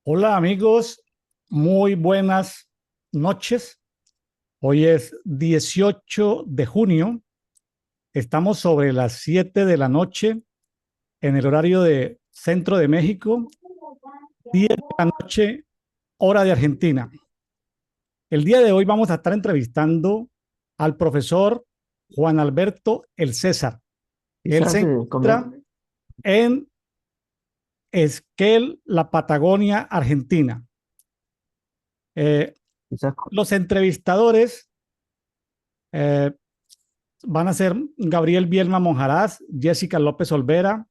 Hola amigos, muy buenas noches. Hoy es 18 de junio. Estamos sobre las 7 de la noche en el horario de Centro de México, 10 de la noche, hora de Argentina. El día de hoy vamos a estar entrevistando al profesor Juan Alberto El César. Él Quizás se encuentra en Esquel, la Patagonia, Argentina. Eh, quizás, los entrevistadores eh, van a ser Gabriel Bielma Monjaraz, Jessica López Olvera,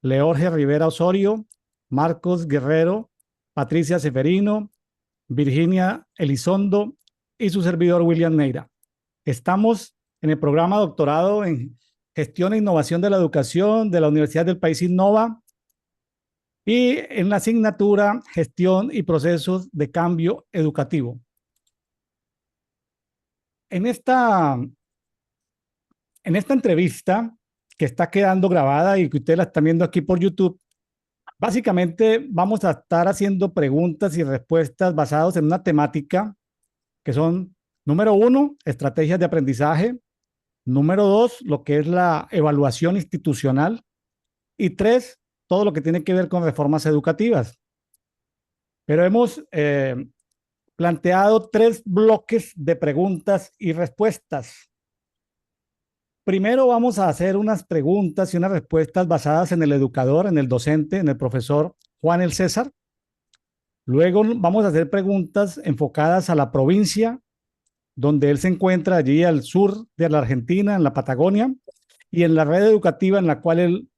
Leorge Rivera Osorio, Marcos Guerrero, Patricia Seferino, Virginia Elizondo y su servidor William Neira. Estamos en el programa doctorado en Gestión e Innovación de la Educación de la Universidad del País Innova y en la asignatura Gestión y Procesos de Cambio Educativo. En esta En esta entrevista que está quedando grabada y que ustedes la están viendo aquí por YouTube, básicamente vamos a estar haciendo preguntas y respuestas basadas en una temática que son, número uno, estrategias de aprendizaje; número dos, lo que es la evaluación institucional; y tres, todo lo que tiene que ver con reformas educativas. Pero hemos planteado tres bloques de preguntas y respuestas. Primero vamos a hacer unas preguntas y unas respuestas basadas en el educador, en el docente, en el profesor Juan el César. Luego vamos a hacer preguntas enfocadas a la provincia donde él se encuentra, allí al sur de la Argentina, en la Patagonia, y en la red educativa en la cual él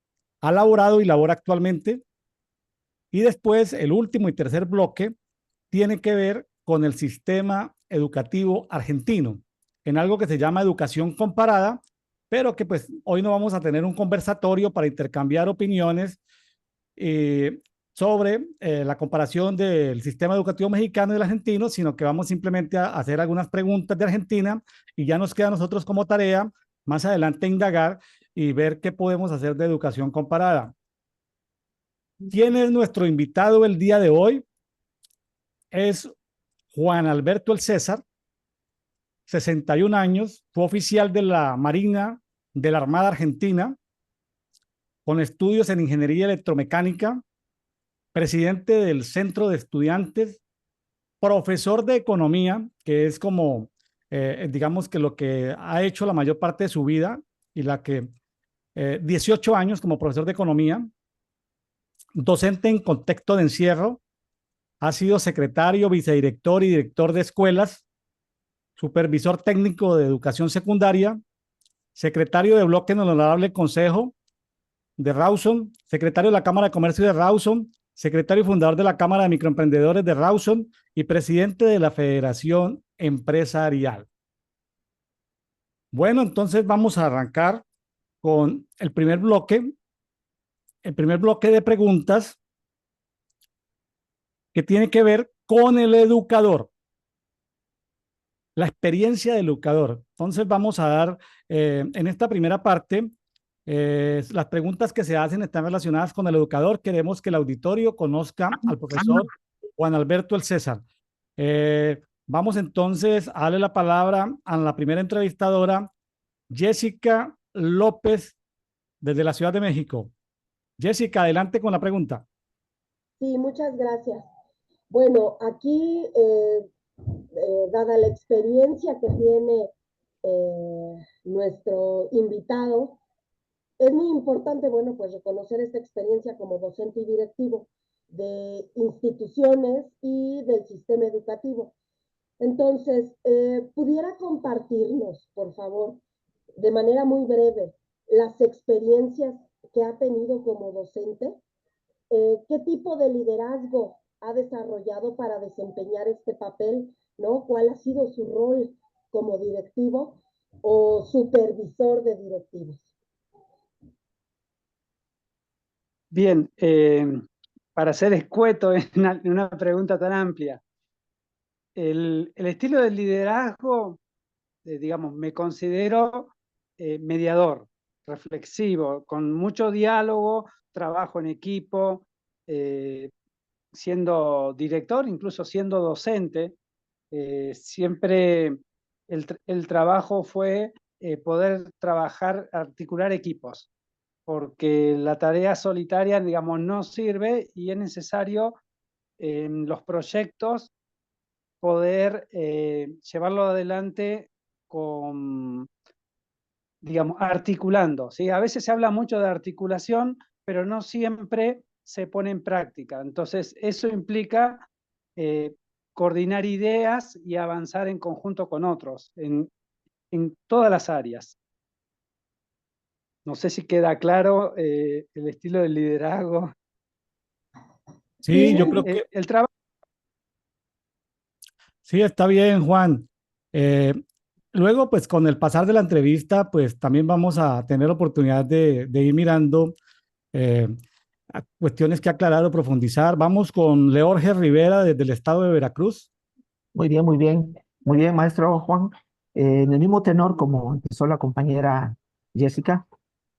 ha laborado y labora actualmente. Y después el último y tercer bloque tiene que ver con el sistema educativo argentino, en algo que se llama educación comparada, pero que pues hoy no vamos a tener un conversatorio para intercambiar opiniones eh, sobre la comparación del sistema educativo mexicano y el argentino, sino que vamos simplemente a hacer algunas preguntas de Argentina y ya nos queda a nosotros como tarea más adelante indagar y ver qué podemos hacer de educación comparada. ¿Quién es nuestro invitado el día de hoy? Es Juan Alberto El César, 61 años, fue oficial de la Marina de la Armada Argentina, con estudios en ingeniería electromecánica, presidente del Centro de Estudiantes, profesor de economía, que es como, digamos que lo que ha hecho la mayor parte de su vida y la que 18 años como profesor de economía, docente en contexto de encierro, ha sido secretario, vicedirector y director de escuelas, supervisor técnico de educación secundaria, secretario de bloque en el Honorable Consejo de Rawson, secretario de la Cámara de Comercio de Rawson, secretario y fundador de la Cámara de Microemprendedores de Rawson y presidente de la Federación Empresarial. Bueno, entonces vamos a arrancar con el primer bloque de preguntas que tiene que ver con el educador, la experiencia del educador. Entonces vamos a dar en esta primera parte, las preguntas que se hacen están relacionadas con el educador. Queremos que el auditorio conozca al profesor Juan Alberto El César. Vamos entonces a darle la palabra a la primera entrevistadora, Jessica López, desde la Ciudad de México. Jessica, adelante con la pregunta. Sí, muchas gracias. Bueno, aquí, dada la experiencia que tiene nuestro invitado, es muy importante, bueno, pues reconocer esta experiencia como docente y directivo de instituciones y del sistema educativo. Entonces, ¿pudiera compartirnos, por favor, de manera muy breve, las experiencias que ha tenido como docente? ¿Qué tipo de liderazgo ha desarrollado para desempeñar este papel? ¿No? ¿Cuál ha sido su rol como directivo o supervisor de directivos? bien, para ser escueto en una pregunta tan amplia, el estilo del liderazgo, digamos, me considero mediador, reflexivo, con mucho diálogo, trabajo en equipo, eh, siendo director, incluso siendo docente, siempre el trabajo fue poder trabajar, articular equipos, porque la tarea solitaria, digamos, no sirve y es necesario en los proyectos poder llevarlo adelante con, digamos, articulando, ¿sí? A veces se habla mucho de articulación, pero no siempre se pone en práctica. Entonces, eso implica eh, coordinar ideas y avanzar en conjunto con otros, en todas las áreas. No sé si queda claro el estilo del liderazgo. Sí, yo Sí, creo que El trabajo. sí, está bien, Juan. Eh, Luego, pues con el pasar de la entrevista, pues también vamos a tener oportunidad de ir mirando eh, cuestiones que aclarar o profundizar. Vamos con Leorge Rivera desde el estado de Veracruz. Muy bien, muy bien. Muy bien, maestro Juan. En el mismo tenor como empezó la compañera Jessica,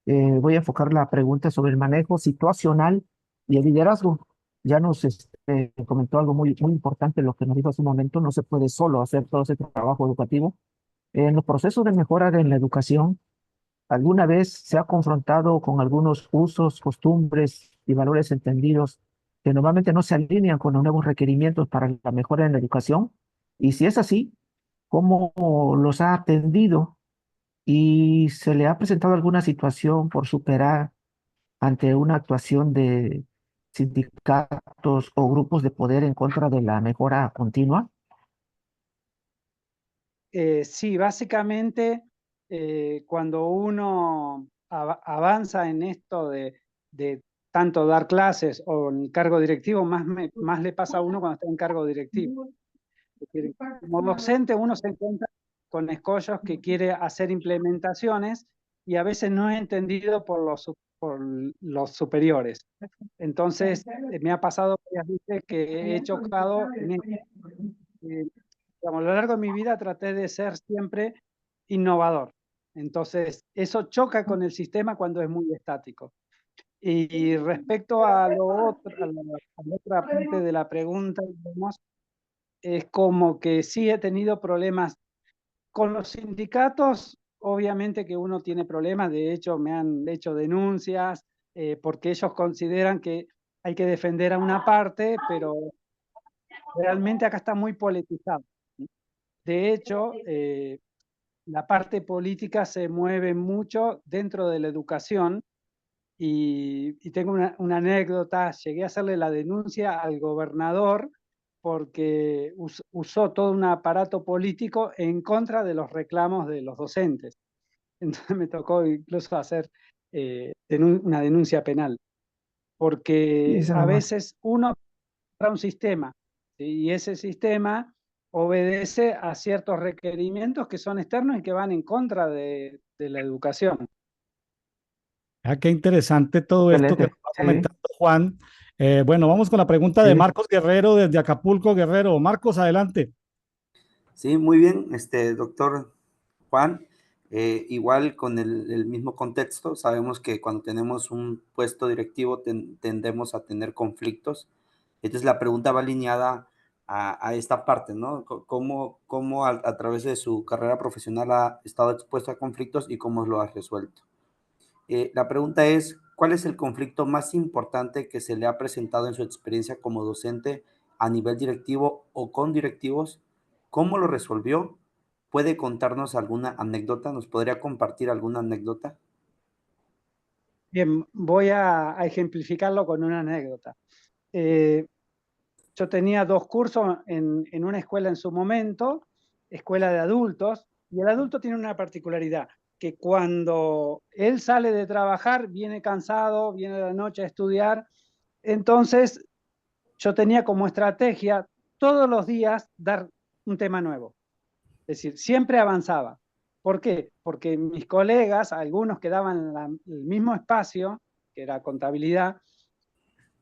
voy a enfocar la pregunta sobre el manejo situacional y el liderazgo. Ya nos comentó algo muy importante, lo que nos dijo hace un momento, no se puede solo hacer todo ese trabajo educativo. En los procesos de mejora en la educación, ¿alguna vez se ha confrontado con algunos usos, costumbres y valores entendidos que normalmente no se alinean con los nuevos requerimientos para la mejora en la educación? Y si es así, ¿cómo los ha atendido? ¿Y se le ha presentado alguna situación por superar ante una actuación de sindicatos o grupos de poder en contra de la mejora continua? Sí, básicamente cuando uno avanza en esto de tanto dar clases o en cargo directivo, más le pasa a uno cuando está en cargo directivo. Es decir, como docente uno se encuentra con escollos que quiere hacer implementaciones y a veces no es entendido por los superiores. Entonces, me ha pasado varias veces que he chocado en esto. Digamos, a lo largo de mi vida traté de ser siempre innovador. Entonces, eso choca con el sistema cuando es muy estático. Y respecto a lo otro, a la otra parte de la pregunta, digamos, es como que sí he tenido problemas con los sindicatos. Obviamente que uno tiene problemas, de hecho me han hecho denuncias porque ellos consideran que hay que defender a una parte, pero realmente acá está muy politizado. De hecho, la parte política se mueve mucho dentro de la educación y tengo una anécdota. Llegué a hacerle la denuncia al gobernador porque usó todo un aparato político en contra de los reclamos de los docentes. Entonces me tocó incluso hacer una denuncia penal, Sí, porque esa a nomás. veces uno para un sistema, ¿sí? Y ese sistema obedece a ciertos requerimientos que son externos y que van en contra de la educación. Ah, qué interesante todo esto que nos Excelente. va Sí, comentando Juan. Bueno, vamos con la pregunta de sí. Marcos Guerrero desde Acapulco, Guerrero. Marcos, adelante. Sí, muy bien, doctor Juan. Igual con el mismo contexto, sabemos que cuando tenemos un puesto directivo tendemos a tener conflictos. Entonces la pregunta va alineada a esta parte, ¿no? ¿Cómo a través de su carrera profesional ha estado expuesto a conflictos y cómo lo ha resuelto? La pregunta es, ¿cuál es el conflicto más importante que se le ha presentado en su experiencia como docente a nivel directivo o con directivos? ¿Cómo lo resolvió? ¿Puede contarnos alguna anécdota? ¿Nos podría compartir alguna anécdota? Bien, voy a ejemplificarlo con una anécdota. Eh, yo tenía dos cursos en una escuela en su momento, escuela de adultos, y el adulto tiene una particularidad, que cuando él sale de trabajar, viene cansado, viene de la noche a estudiar. Entonces yo tenía como estrategia todos los días dar un tema nuevo. Es decir, siempre avanzaba. ¿Por qué? Porque mis colegas, algunos que daban el mismo espacio, que era contabilidad,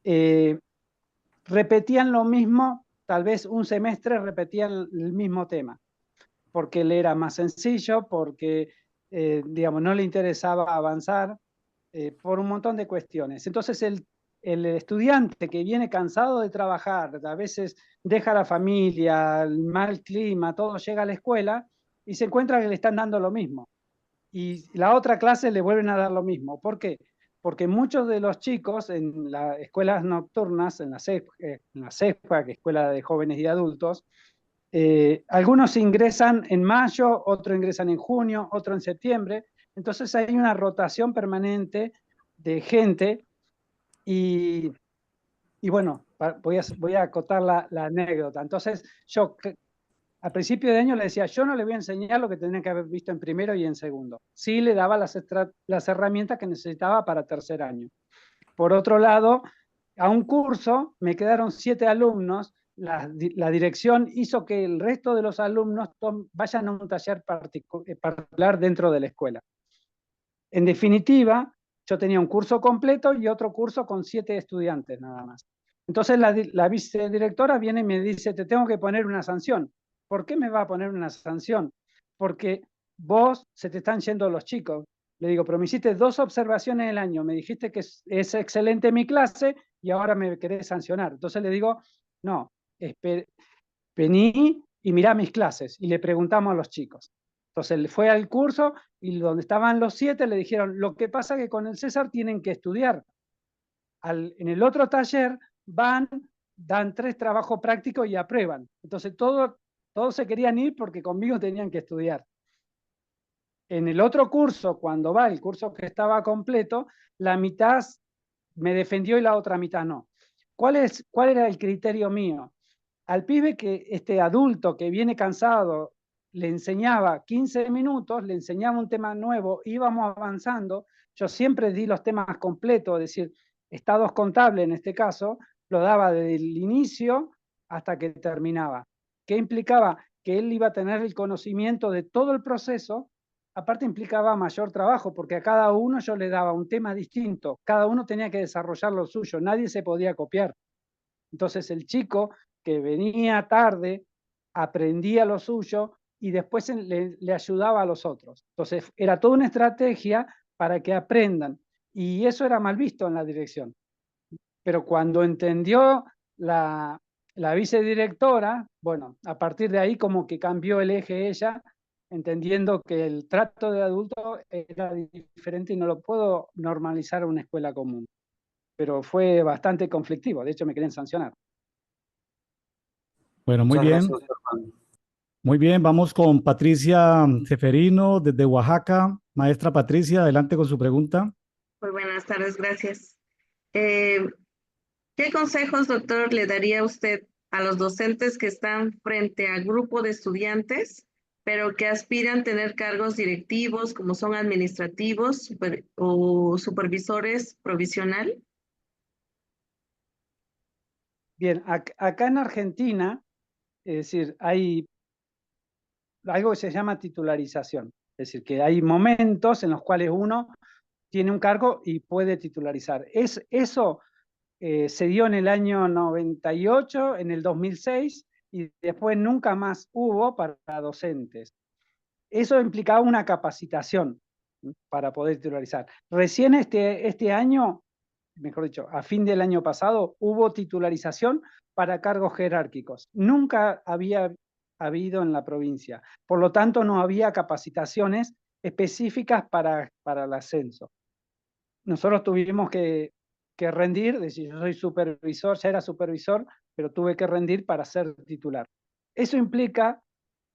eh, repetían lo mismo, tal vez un semestre repetían el mismo tema, porque le era más sencillo, porque digamos, no le interesaba avanzar, por un montón de cuestiones. Entonces el estudiante que viene cansado de trabajar, a veces deja la familia, el mal clima, todo, llega a la escuela y se encuentra que le están dando lo mismo. Y la otra clase le vuelven a dar lo mismo. ¿Por qué? Porque muchos de los chicos en las escuelas nocturnas, en la CEFA, que es Escuela de Jóvenes y Adultos, algunos ingresan en mayo, otros ingresan en junio, otros en septiembre. Entonces hay una rotación permanente de gente y bueno, voy a acotar la anécdota. Entonces yo a principio de año le decía, yo no le voy a enseñar lo que tenía que haber visto en primero y en segundo. Sí le daba las herramientas que necesitaba para tercer año. Por otro lado, a un curso me quedaron 7 alumnos, la dirección hizo que el resto de los alumnos vayan a un taller particular dentro de la escuela. En definitiva, yo tenía un curso completo y otro curso con 7 estudiantes nada más. Entonces la vicedirectora viene y me dice, te tengo que poner una sanción. ¿Por qué me va a poner una sanción? Porque vos se te están yendo los chicos. Le digo, pero me hiciste 2 observaciones el año, me dijiste que es excelente mi clase y ahora me querés sancionar. Entonces le digo, no, vení y mirá mis clases. Y le preguntamos a los chicos. Entonces fue al curso y donde estaban los 7 le dijeron, lo que pasa es que con el César tienen que estudiar. En el otro taller van, dan 3 trabajos prácticos y aprueban. Entonces todos se querían ir porque conmigo tenían que estudiar. En el otro curso, cuando va el curso que estaba completo, la mitad me defendió y la otra mitad no. ¿Cuál era el criterio mío? Al pibe que este adulto que viene cansado le enseñaba 15 minutos, le enseñaba un tema nuevo, íbamos avanzando, yo siempre di los temas completos, es decir, estados contables en este caso, lo daba desde el inicio hasta que terminaba. ¿Qué implicaba? Que él iba a tener el conocimiento de todo el proceso, aparte implicaba mayor trabajo, porque a cada uno yo le daba un tema distinto, cada uno tenía que desarrollar lo suyo, nadie se podía copiar. Entonces el chico que venía tarde aprendía lo suyo y después le ayudaba a los otros. Entonces era toda una estrategia para que aprendan. Y eso era mal visto en la dirección. Pero cuando entendió la vicedirectora, bueno, a partir de ahí como que cambió el eje ella, entendiendo que el trato de adulto era diferente y no lo puedo normalizar en una escuela común. Pero fue bastante conflictivo, de hecho me querían sancionar. Bueno, muy Muchas gracias, bien. doctor Juan. Muy bien, vamos con Patricia Seferino desde Oaxaca. Maestra Patricia, adelante con su pregunta. Muy buenas tardes, gracias. Eh, ¿Qué consejos, doctor, le daría usted a los docentes que están frente al grupo de estudiantes, pero que aspiran a tener cargos directivos, como son administrativos o supervisores provisional? Bien, acá en Argentina, es decir, hay algo que se llama titularización. Es decir, que hay momentos en los cuales uno tiene un cargo y puede titularizar. Eso se dio en el año 98, en el 2006, y después nunca más hubo para docentes. Eso implicaba una capacitación para poder titularizar. Recién este año, mejor dicho, a fin del año pasado, hubo titularización para cargos jerárquicos. Nunca había habido en la provincia. Por lo tanto, no había capacitaciones específicas para el ascenso. Nosotros tuvimos que rendir, es decir, yo soy supervisor, ya era supervisor, pero tuve que rendir para ser titular. Eso implica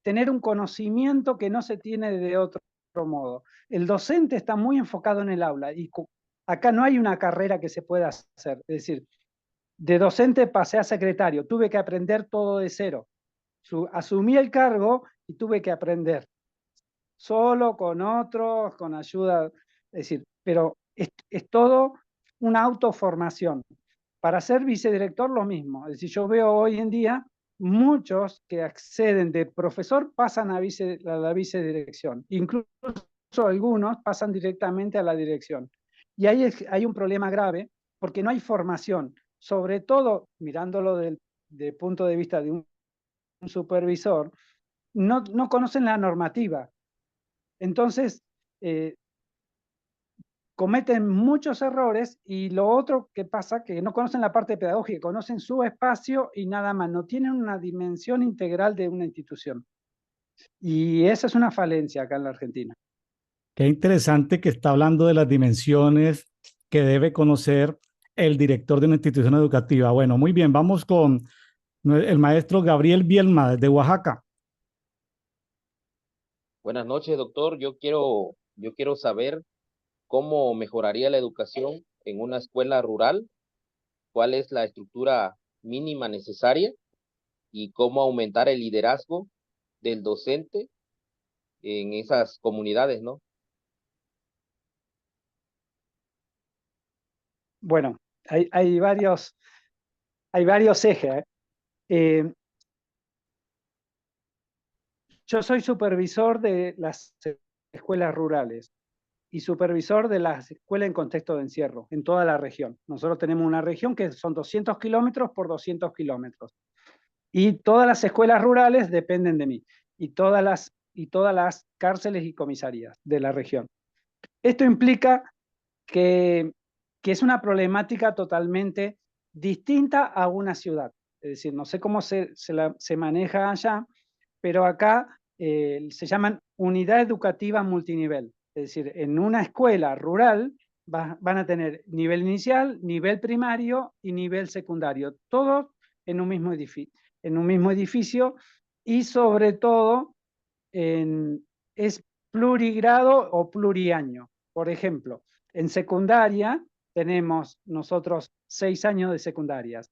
tener un conocimiento que no se tiene de otro modo. El docente está muy enfocado en el aula y acá no hay una carrera que se pueda hacer. Es decir, de docente pasé a secretario, tuve que aprender todo de cero. Asumí el cargo y tuve que aprender. Solo, con otros, con ayuda. Es decir, pero es todo una autoformación. Para ser vicedirector lo mismo. Es decir, yo veo hoy en día muchos que acceden de profesor pasan a la vicedirección. Incluso algunos pasan directamente a la dirección. Y ahí hay un problema grave porque no hay formación. Sobre todo, mirándolo del punto de vista de un supervisor, no conocen la normativa. Entonces, cometen muchos errores, y lo otro que pasa que no conocen la parte pedagógica, conocen su espacio y nada más, no tienen una dimensión integral de una institución. Y esa es una falencia acá en la Argentina. Qué interesante que está hablando de las dimensiones que debe conocer el director de una institución educativa. Bueno, muy bien, vamos con el maestro Gabriel Bielma de Oaxaca. Buenas noches, doctor. Yo quiero saber cómo mejoraría la educación en una escuela rural, cuál es la estructura mínima necesaria y cómo aumentar el liderazgo del docente en esas comunidades, ¿no? Bueno, hay varios ejes. Yo soy supervisor de las escuelas rurales y supervisor de las escuelas en contexto de encierro en toda la región. Nosotros tenemos una región que son 200 kilómetros por 200 kilómetros. Y todas las escuelas rurales dependen de mí, y todas las cárceles y comisarías de la región. Esto implica que es una problemática totalmente distinta a una ciudad. Es decir, no sé cómo se maneja allá, pero acá se llaman unidad educativa multinivel. Es decir, en una escuela rural van a tener nivel inicial, nivel primario y nivel secundario, todos en un mismo edificio, y sobre todo es plurigrado o pluriaño. Por ejemplo, en secundaria tenemos nosotros 6 años de secundarias.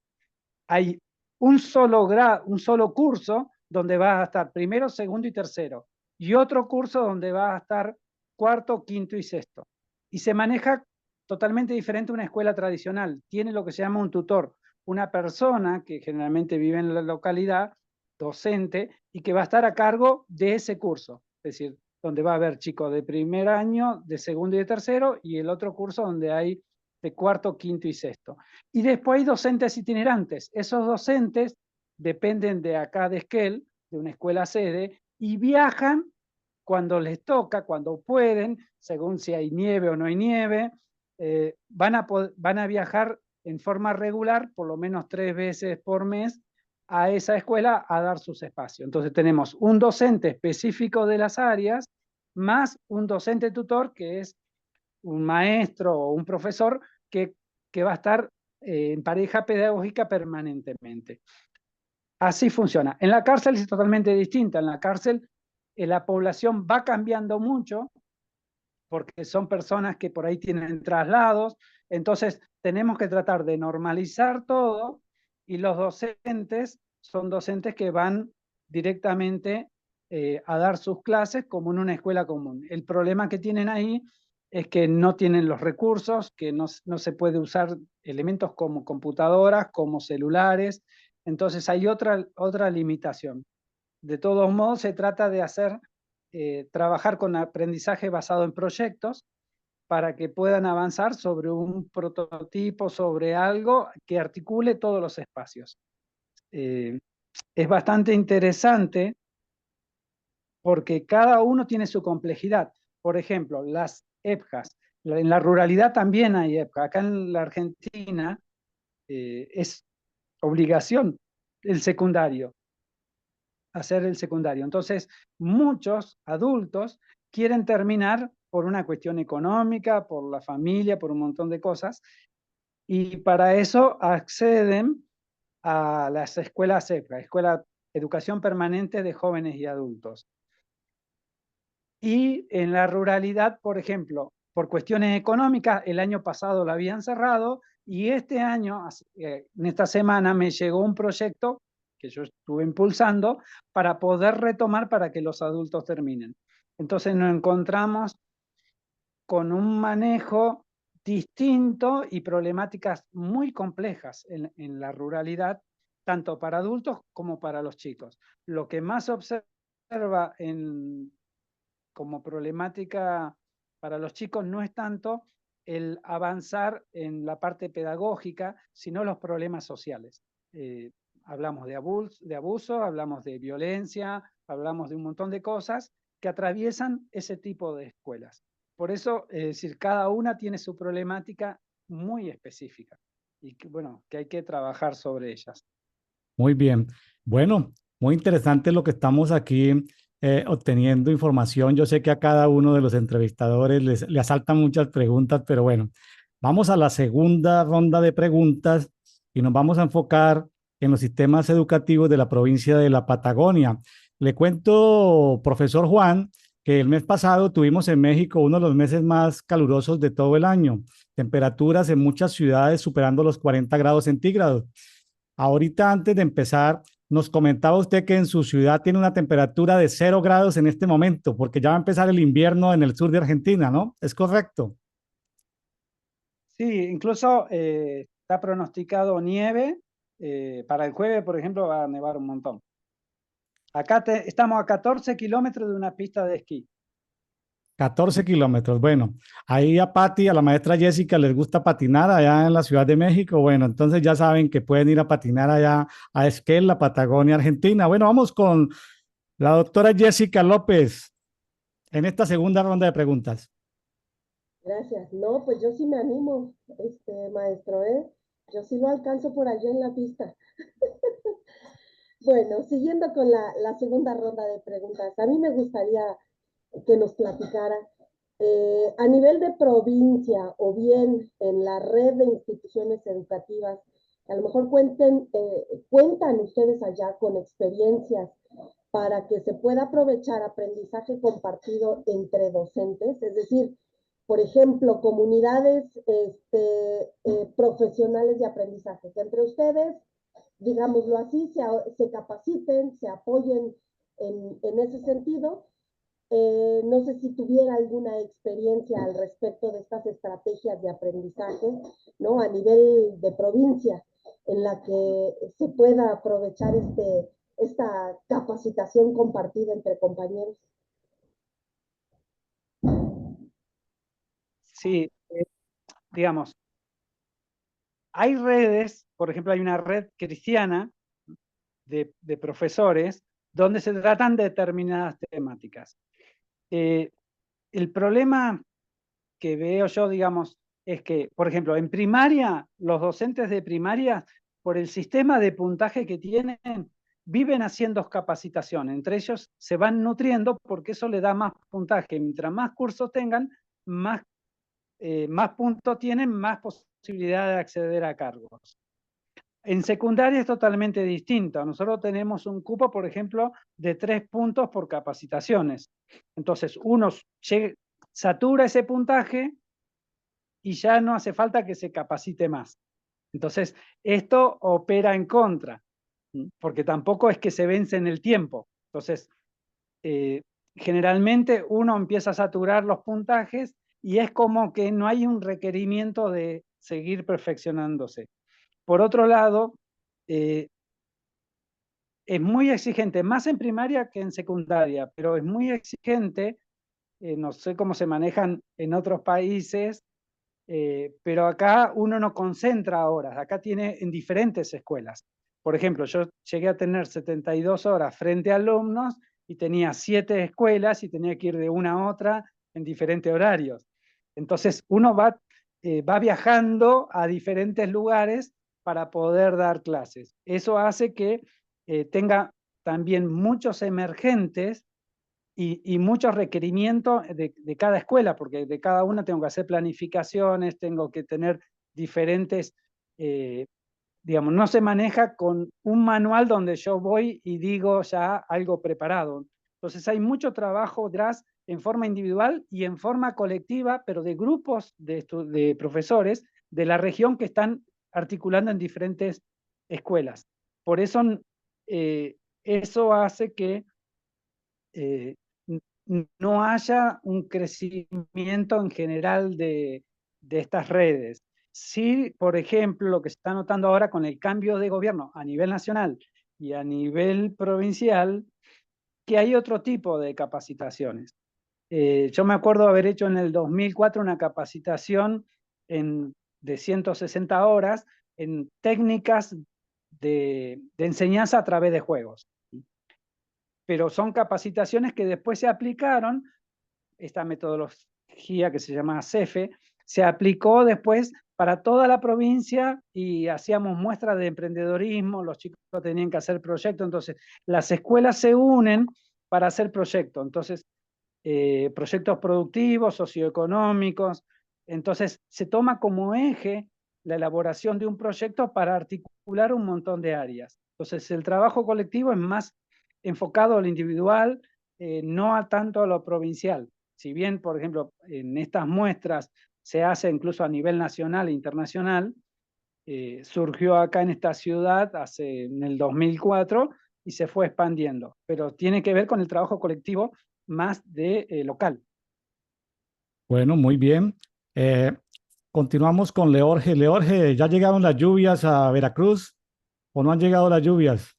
Hay un solo curso donde va a estar primero, segundo y tercero, y otro curso donde va a estar cuarto, quinto y sexto. Y se maneja totalmente diferente a una escuela tradicional. Tiene lo que se llama un tutor, una persona que generalmente vive en la localidad, docente, y que va a estar a cargo de ese curso. Es decir, donde va a haber chicos de primer año, de segundo y de tercero, y el otro curso donde hay de cuarto, quinto y sexto. Y después hay docentes itinerantes. Esos docentes dependen de acá de Esquel, de una escuela sede, y viajan cuando les toca, cuando pueden, según si hay nieve o no hay nieve. Van a viajar en forma regular, por lo menos 3 veces por mes, a esa escuela a dar sus espacios. Entonces tenemos un docente específico de las áreas, más un docente tutor que es un maestro o un profesor que va a estar en pareja pedagógica permanentemente. Así funciona. En la cárcel es totalmente distinta. En la cárcel la población va cambiando mucho porque son personas que por ahí tienen traslados. Entonces tenemos que tratar de normalizar todo, y los docentes son docentes que van directamente a dar sus clases como en una escuela común. El problema que tienen ahí es que no tienen los recursos, que no se puede usar elementos como computadoras, como celulares. Entonces hay otra limitación. De todos modos, se trata de trabajar con aprendizaje basado en proyectos para que puedan avanzar sobre un prototipo, sobre algo que articule todos los espacios. Es bastante interesante porque cada uno tiene su complejidad. Por ejemplo, las EPJAs. En la ruralidad también hay EPJA. Acá en la Argentina es obligación el secundario, hacer el secundario. Entonces, muchos adultos quieren terminar por una cuestión económica, por la familia, por un montón de cosas, y para eso acceden a las escuelas EPJA, Escuela Educación Permanente de Jóvenes y Adultos. Y en la ruralidad, por ejemplo, por cuestiones económicas, el año pasado la habían cerrado, y este año, en esta semana, me llegó un proyecto que yo estuve impulsando para poder retomar para que los adultos terminen. Entonces nos encontramos con un manejo distinto y problemáticas muy complejas en la ruralidad, tanto para adultos como para los chicos. Lo que más se observa como problemática para los chicos no es tanto el avanzar en la parte pedagógica, sino los problemas sociales. Hablamos de abuso, hablamos de violencia, hablamos de un montón de cosas que atraviesan ese tipo de escuelas. Por eso, es decir, cada una tiene su problemática muy específica y que, bueno, que hay que trabajar sobre ellas. Muy bien. Bueno, muy interesante lo que estamos aquí obteniendo información. Yo sé que a cada uno de los entrevistadores le asaltan muchas preguntas, pero bueno, vamos a la segunda ronda de preguntas y nos vamos a enfocar en los sistemas educativos de la provincia de la Patagonia. Le cuento, profesor Juan, que el mes pasado tuvimos en México uno de los meses más calurosos de todo el año. Temperaturas en muchas ciudades superando los 40 grados centígrados. Ahorita, antes de empezar, nos comentaba usted que en su ciudad tiene una temperatura de 0 grados en este momento, porque ya va a empezar el invierno en el sur de Argentina, ¿no? ¿Es correcto? Sí, incluso está pronosticado nieve. Para el jueves, por ejemplo, va a nevar un montón. Acá estamos a 14 kilómetros de una pista de esquí. 14 kilómetros. Bueno, ahí a Patti, a la maestra Jessica, les gusta patinar allá en la Ciudad de México. Bueno, entonces ya saben que pueden ir a patinar allá a Esquel, la Patagonia Argentina. Bueno, vamos con la doctora Jessica López en esta segunda ronda de preguntas. Gracias. No, pues yo sí me animo, maestro, ¿eh? Yo sí lo alcanzo por allá en la pista. Bueno, siguiendo con la segunda ronda de preguntas, a mí me gustaría que nos platicara a nivel de provincia o bien en la red de instituciones educativas, a lo mejor cuentan ustedes allá con experiencias para que se pueda aprovechar aprendizaje compartido entre docentes, es decir, por ejemplo, comunidades profesionales de aprendizaje, que entre ustedes, digámoslo así, se capaciten, se apoyen en ese sentido. No sé si tuviera alguna experiencia al respecto de estas estrategias de aprendizaje, ¿no? A nivel de provincia, en la que se pueda aprovechar esta capacitación compartida entre compañeros. Sí, digamos, hay redes, por ejemplo, hay una red cristiana de profesores donde se tratan determinadas temáticas. El problema que veo yo, digamos, es que, por ejemplo, en primaria, los docentes de primaria, por el sistema de puntaje que tienen, viven haciendo capacitación. Entre ellos se van nutriendo porque eso le da más puntaje. Mientras más cursos tengan, más puntos tienen, más posibilidad de acceder a cargos. En secundaria es totalmente distinto. Nosotros tenemos un cupo, por ejemplo, de 3 puntos por capacitaciones. Entonces, uno satura ese puntaje y ya no hace falta que se capacite más. Entonces, esto opera en contra, porque tampoco es que se vence en el tiempo. Entonces, generalmente uno empieza a saturar los puntajes y es como que no hay un requerimiento de seguir perfeccionándose. Por otro lado, es muy exigente, más en primaria que en secundaria, pero es muy exigente, no sé cómo se manejan en otros países, pero acá uno no concentra horas, acá tiene en diferentes escuelas. Por ejemplo, yo llegué a tener 72 horas frente a alumnos y tenía 7 escuelas y tenía que ir de una a otra en diferentes horarios. Entonces uno va viajando a diferentes lugares para poder dar clases. Eso hace que tenga también muchos emergentes y muchos requerimientos de cada escuela, porque de cada una tengo que hacer planificaciones, tengo que tener diferentes, digamos, no se maneja con un manual donde yo voy y digo ya algo preparado. Entonces hay mucho trabajo detrás en forma individual y en forma colectiva, pero de grupos de profesores de la región que están articulando en diferentes escuelas. Por eso eso hace que no haya un crecimiento en general de estas redes. Sí, por ejemplo, lo que se está notando ahora con el cambio de gobierno a nivel nacional y a nivel provincial, que hay otro tipo de capacitaciones. Yo me acuerdo haber hecho en el 2004 una capacitación de 160 horas en técnicas de enseñanza a través de juegos. Pero son capacitaciones que después se aplicaron, esta metodología metodología que se llama CEFE, se aplicó después para toda la provincia y hacíamos muestras de emprendedorismo, los chicos tenían que hacer proyectos, entonces las escuelas se unen para hacer proyectos, entonces proyectos productivos, socioeconómicos, entonces se toma como eje la elaboración de un proyecto para articular un montón de áreas. Entonces el trabajo colectivo es más enfocado a lo individual, no a tanto a lo provincial. Si bien, por ejemplo, en estas muestras se hace incluso a nivel nacional e internacional, surgió acá en esta ciudad en el 2004 y se fue expandiendo, pero tiene que ver con el trabajo colectivo más de local. Bueno, muy bien. Continuamos con Leorge. Leorge, ¿ya llegaron las lluvias a Veracruz o no han llegado las lluvias?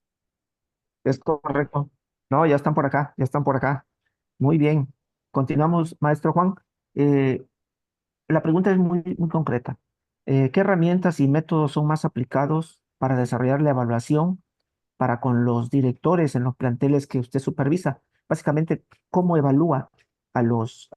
Es correcto. No, ya están por acá, ya están por acá. Muy bien. Continuamos, maestro Juan. Eh, la pregunta es muy concreta. ¿Qué herramientas y métodos son más aplicados para desarrollar la evaluación para con los directores en los planteles que usted supervisa? Básicamente, ¿cómo evalúa a los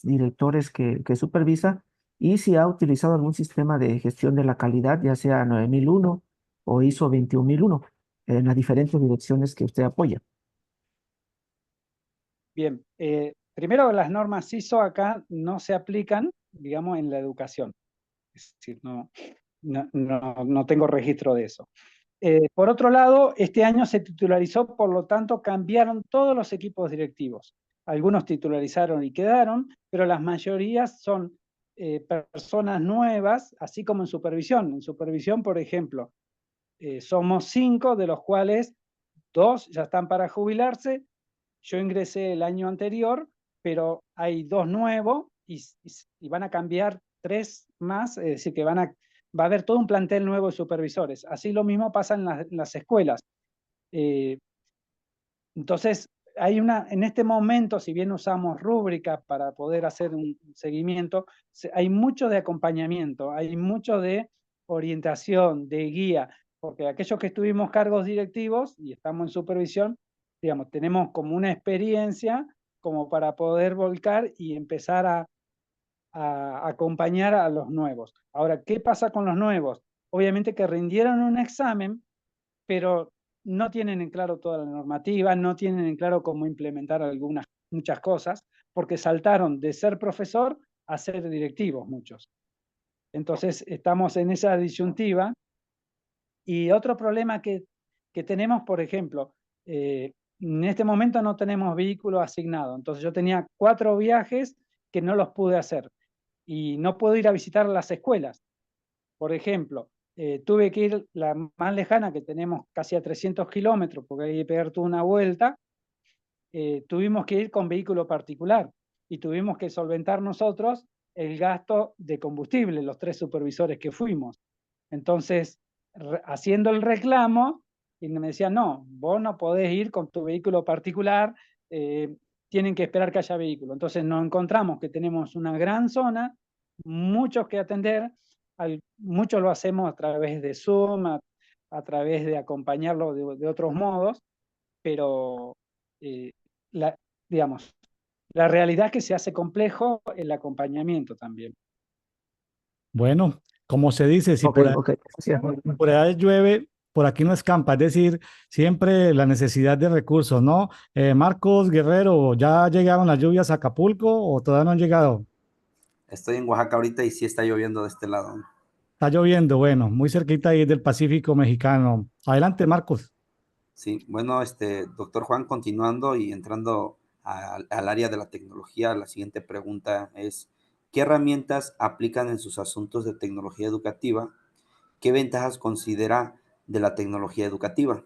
directores que supervisa? Y si ha utilizado algún sistema de gestión de la calidad, ya sea 9001 o ISO 21001, en las diferentes direcciones que usted apoya. Bien, primero las normas ISO acá no se aplican, digamos, en la educación. Es decir, no tengo registro de eso. Por otro lado, este año se titularizó, por lo tanto cambiaron todos los equipos directivos. Algunos titularizaron y quedaron, pero las mayorías son personas nuevas, así como en supervisión. En supervisión, por ejemplo, somos 5, de los cuales 2 ya están para jubilarse. Yo ingresé el año anterior, pero hay 2 nuevos y van a cambiar 3 más, es decir, que va a haber todo un plantel nuevo de supervisores. Así lo mismo pasa en las escuelas. Entonces, en este momento, si bien usamos rúbricas para poder hacer un seguimiento, hay mucho de acompañamiento, hay mucho de orientación, de guía, porque aquellos que estuvimos cargos directivos y estamos en supervisión, digamos, tenemos como una experiencia como para poder volcar y empezar a acompañar a los nuevos. Ahora, ¿qué pasa con los nuevos? Obviamente que rindieron un examen, pero no tienen en claro toda la normativa, no tienen en claro cómo implementar muchas cosas, porque saltaron de ser profesor a ser directivos muchos. Entonces estamos en esa disyuntiva. Y otro problema que tenemos, por ejemplo, en este momento no tenemos vehículo asignado, entonces yo tenía 4 viajes que no los pude hacer y no puedo ir a visitar las escuelas. Por ejemplo, tuve que ir la más lejana, que tenemos casi a 300 kilómetros, porque hay que pegar toda una vuelta, tuvimos que ir con vehículo particular y tuvimos que solventar nosotros el gasto de combustible, los 3 supervisores que fuimos. Entonces, haciendo el reclamo, y me decían, no, vos no podés ir con tu vehículo particular, tienen que esperar que haya vehículo. Entonces nos encontramos que tenemos una gran zona, muchos que atender, muchos lo hacemos a través de Zoom, a través de acompañarlo de otros modos, pero digamos, la realidad es que se hace complejo el acompañamiento también. Bueno, como se dice, si Ok, ok. Sí, por allá llueve, por aquí no escampa, es decir, siempre la necesidad de recursos, ¿no? Marcos Guerrero, ¿ya llegaron las lluvias a Acapulco o todavía no han llegado? Estoy en Oaxaca ahorita y sí está lloviendo de este lado. Está lloviendo, bueno, muy cerquita ahí del Pacífico mexicano. Adelante, Marcos. Sí, bueno, doctor Juan, continuando y entrando al área de la tecnología, la siguiente pregunta es, ¿qué herramientas aplican en sus asuntos de tecnología educativa? ¿Qué ventajas considera de la tecnología educativa?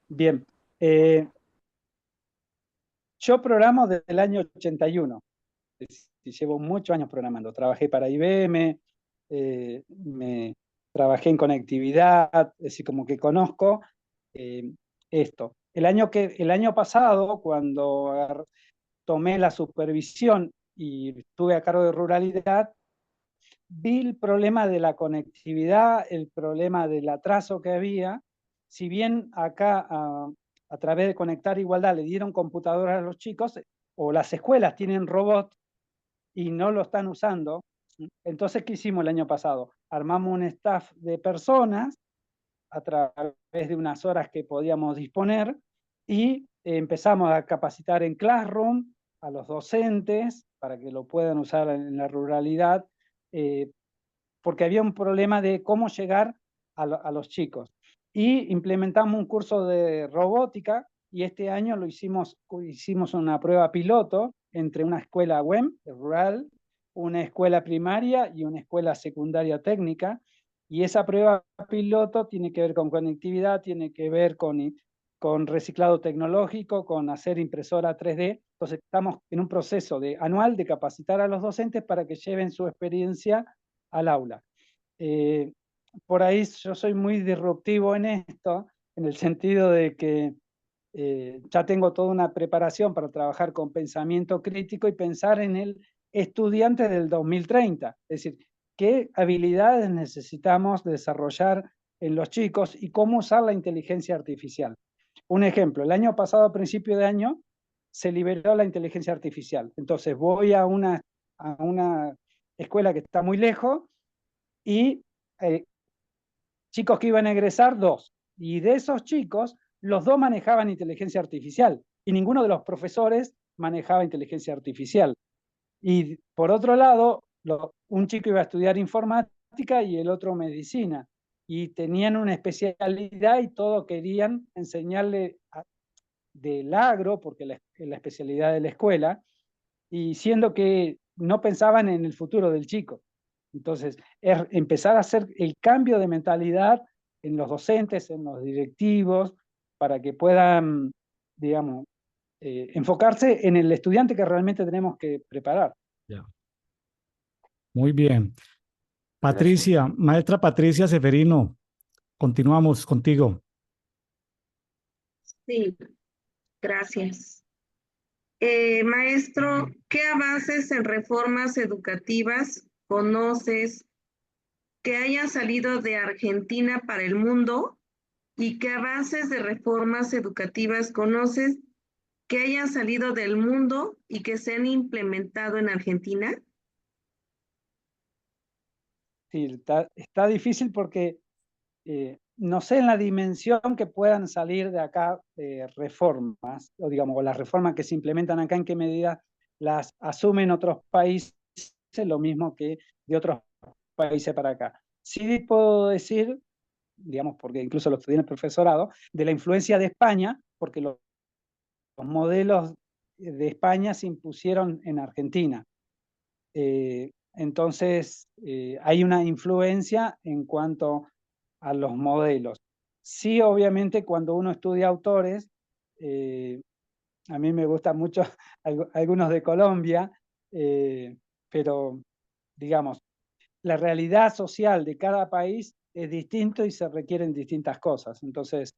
Bien, yo programo desde el año 81, y llevo muchos años programando. Trabajé para IBM, trabajé en conectividad, es decir, como que conozco esto. El año pasado, cuando tomé la supervisión y estuve a cargo de ruralidad, vi el problema de la conectividad, el problema del atraso que había. Si bien acá a través de Conectar Igualdad le dieron computadoras a los chicos, o las escuelas tienen robots y no lo están usando. Entonces, ¿qué hicimos el año pasado? Armamos un staff de personas a través de unas horas que podíamos disponer y empezamos a capacitar en Classroom a los docentes para que lo puedan usar en la ruralidad, porque había un problema de cómo llegar a los chicos. Y implementamos un curso de robótica y este año hicimos una prueba piloto entre una escuela WEM rural, una escuela primaria y una escuela secundaria técnica. Y esa prueba piloto tiene que ver con conectividad, tiene que ver con reciclado tecnológico, con hacer impresora 3D. Entonces estamos en un proceso anual de capacitar a los docentes para que lleven su experiencia al aula. Por ahí yo soy muy disruptivo en esto, en el sentido de que ya tengo toda una preparación para trabajar con pensamiento crítico y pensar en el estudiante del 2030. Es decir, qué habilidades necesitamos desarrollar en los chicos y cómo usar la inteligencia artificial. Un ejemplo, el año pasado, a principio de año, se liberó la inteligencia artificial. Entonces voy a una escuela que está muy lejos y chicos que iban a egresar, 2. Y de esos chicos, los 2 manejaban inteligencia artificial y ninguno de los profesores manejaba inteligencia artificial. Y por otro lado, un chico iba a estudiar informática y el otro medicina. Y tenían una especialidad y todo querían enseñarle del agro, porque es la especialidad de la escuela, y siendo que no pensaban en el futuro del chico. Entonces, es empezar a hacer el cambio de mentalidad en los docentes, en los directivos, para que puedan, digamos, enfocarse en el estudiante que realmente tenemos que preparar. Ya. Muy bien. Gracias. Patricia, maestra Patricia Seferino, continuamos contigo. Sí, gracias. Maestro, ¿qué avances en reformas educativas conoces que hayan salido de Argentina para el mundo? ¿Y qué avances de reformas educativas conoces que hayan salido del mundo y que se han implementado en Argentina? Sí, está difícil porque no sé en la dimensión que puedan salir de acá reformas, o digamos, o las reformas que se implementan acá, en qué medida las asumen otros países, lo mismo que de otros países para acá. Sí puedo decir, digamos, porque incluso lo estudié en el profesorado, de la influencia de España, porque los modelos de España se impusieron en Argentina. Entonces, hay una influencia en cuanto a los modelos. Sí, obviamente, cuando uno estudia autores, a mí me gustan mucho algunos de Colombia, pero, digamos, la realidad social de cada país es distinto y se requieren distintas cosas. Entonces,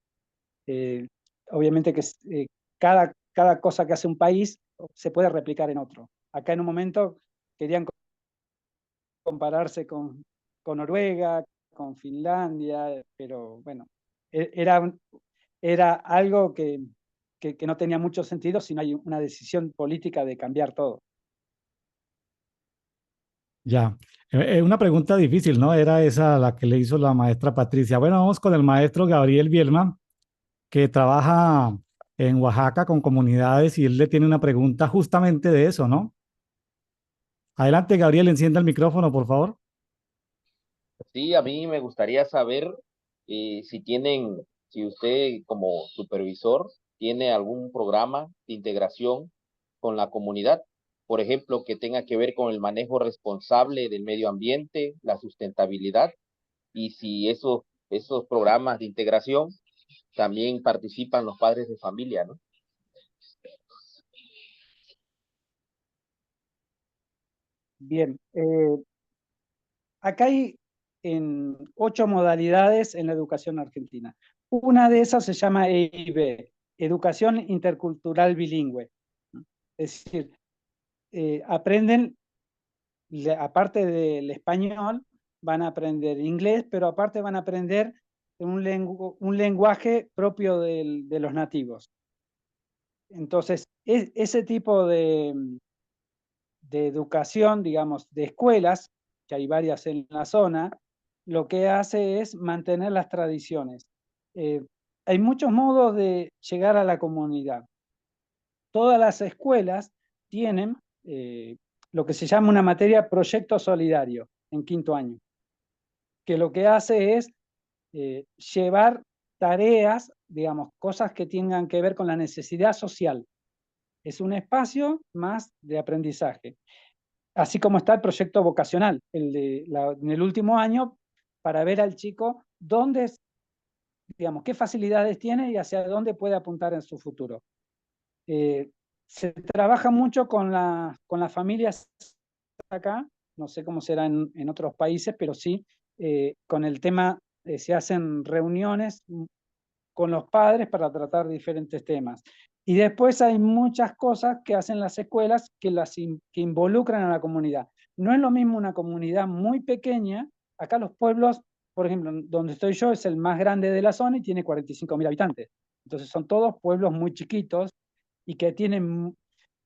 obviamente que cada cosa que hace un país se puede replicar en otro. Acá en un momento querían compararse con Noruega, con Finlandia, pero bueno, era algo que no tenía mucho sentido si no hay una decisión política de cambiar todo. Ya. Una pregunta difícil, ¿no? Era esa la que le hizo la maestra Patricia. Bueno, vamos con el maestro Gabriel Bielma, que trabaja en Oaxaca con comunidades y él le tiene una pregunta justamente de eso, ¿no? Adelante, Gabriel, encienda el micrófono, por favor. Sí, a mí me gustaría saber si usted como supervisor tiene algún programa de integración con la comunidad, por ejemplo, que tenga que ver con el manejo responsable del medio ambiente, la sustentabilidad, y si esos programas de integración también participan los padres de familia, ¿no? Bien, acá hay 8 modalidades en la educación argentina. Una de esas se llama EIB, Educación Intercultural Bilingüe. Es decir, aprenden, aparte del español, van a aprender inglés, pero aparte van a aprender un lenguaje propio de los nativos. Entonces, ese tipo de educación, digamos, de escuelas, que hay varias en la zona, lo que hace es mantener las tradiciones. Hay muchos modos de llegar a la comunidad. Todas las escuelas tienen lo que se llama una materia proyecto solidario en quinto año, que lo que hace es llevar tareas, digamos, cosas que tengan que ver con la necesidad social. Es un espacio más de aprendizaje. Así como está el proyecto vocacional, en el último año, para ver al chico dónde, digamos, qué facilidades tiene y hacia dónde puede apuntar en su futuro. Se trabaja mucho con las familias acá, no sé cómo será en otros países, pero sí, con el tema, se hacen reuniones con los padres para tratar diferentes temas. Y después hay muchas cosas que hacen las escuelas que involucran a la comunidad. No es lo mismo una comunidad muy pequeña, acá los pueblos, por ejemplo, donde estoy yo es el más grande de la zona y tiene 45.000 habitantes. Entonces son todos pueblos muy chiquitos y que tienen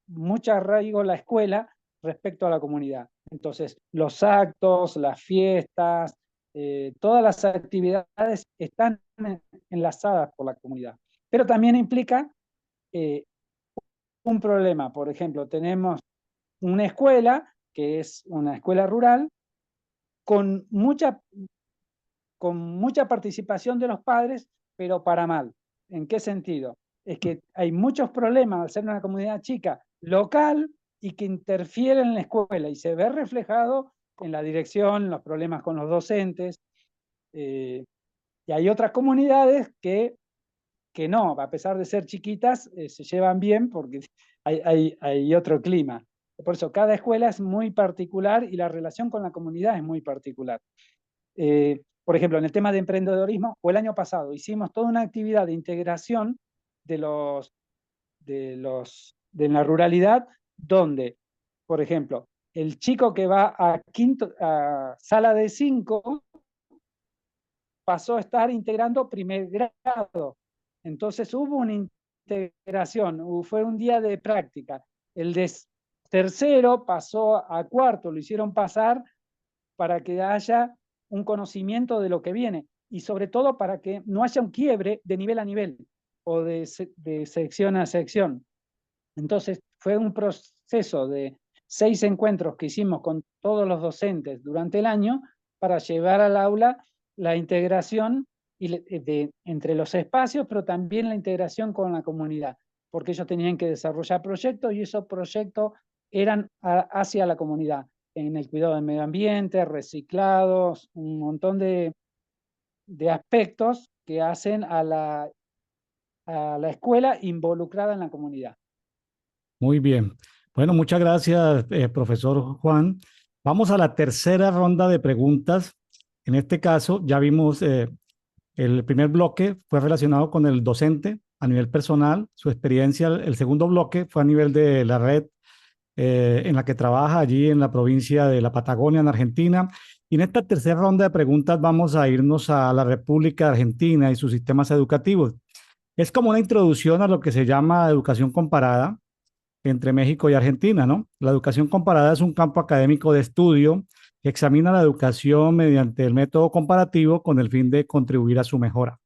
mucho arraigo la escuela respecto a la comunidad. Entonces, los actos, las fiestas, todas las actividades están enlazadas por la comunidad. Pero también implica un problema. Por ejemplo, tenemos una escuela, que es una escuela rural, con mucha participación de los padres, pero para mal. ¿En qué sentido? Es que hay muchos problemas al ser una comunidad chica, local, y que interfieren en la escuela y se ve reflejado en la dirección, los problemas con los docentes. Y hay otras comunidades que no, a pesar de ser chiquitas, se llevan bien porque hay otro clima. Por eso cada escuela es muy particular y la relación con la comunidad es muy particular. Por ejemplo, en el tema de emprendedorismo, o el año pasado hicimos toda una actividad de integración de la ruralidad, donde, por ejemplo, el chico que va a sala de 5 pasó a estar integrando primer grado. Entonces hubo una integración, fue un día de práctica. El de tercero pasó a cuarto, lo hicieron pasar para que haya un conocimiento de lo que viene y sobre todo para que no haya un quiebre de nivel a nivel o de sección a sección. Entonces fue un proceso de 6 encuentros que hicimos con todos los docentes durante el año para llevar al aula la integración entre los espacios, pero también la integración con la comunidad, porque ellos tenían que desarrollar proyectos y esos proyectos eran hacia la comunidad, en el cuidado del medio ambiente, reciclados, un montón de aspectos que hacen a la escuela involucrada en la comunidad. Muy bien. Bueno, muchas gracias, profesor Juan. Vamos a la tercera ronda de preguntas. En este caso, ya vimos el primer bloque fue relacionado con el docente a nivel personal, su experiencia. El segundo bloque fue a nivel de la red en la que trabaja allí en la provincia de la Patagonia, en Argentina. Y en esta tercera ronda de preguntas vamos a irnos a la República de Argentina y sus sistemas educativos. Es como una introducción a lo que se llama educación comparada entre México y Argentina, ¿no? La educación comparada es un campo académico de estudio que examina la educación mediante el método comparativo con el fin de contribuir a su mejora.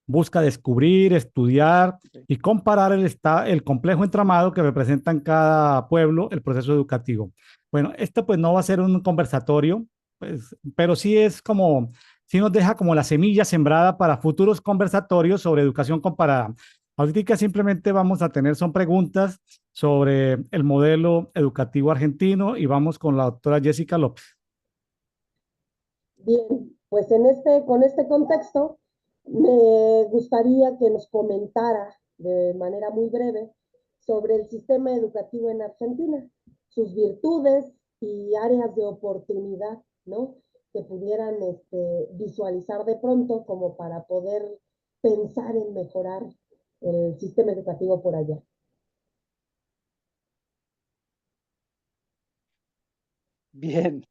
Busca descubrir, estudiar y comparar el complejo entramado que representa en cada pueblo el proceso educativo. Bueno, esto pues no va a ser un conversatorio, pues, pero sí es como, sí nos deja como la semilla sembrada para futuros conversatorios sobre educación comparada. Ahorita simplemente vamos a tener, son preguntas sobre el modelo educativo argentino y vamos con la doctora Jessica López. Bien, pues con este contexto, me gustaría que nos comentara de manera muy breve sobre el sistema educativo en Argentina, sus virtudes y áreas de oportunidad, ¿no? Que pudieran visualizar de pronto como para poder pensar en mejorar el sistema educativo por allá. Bien,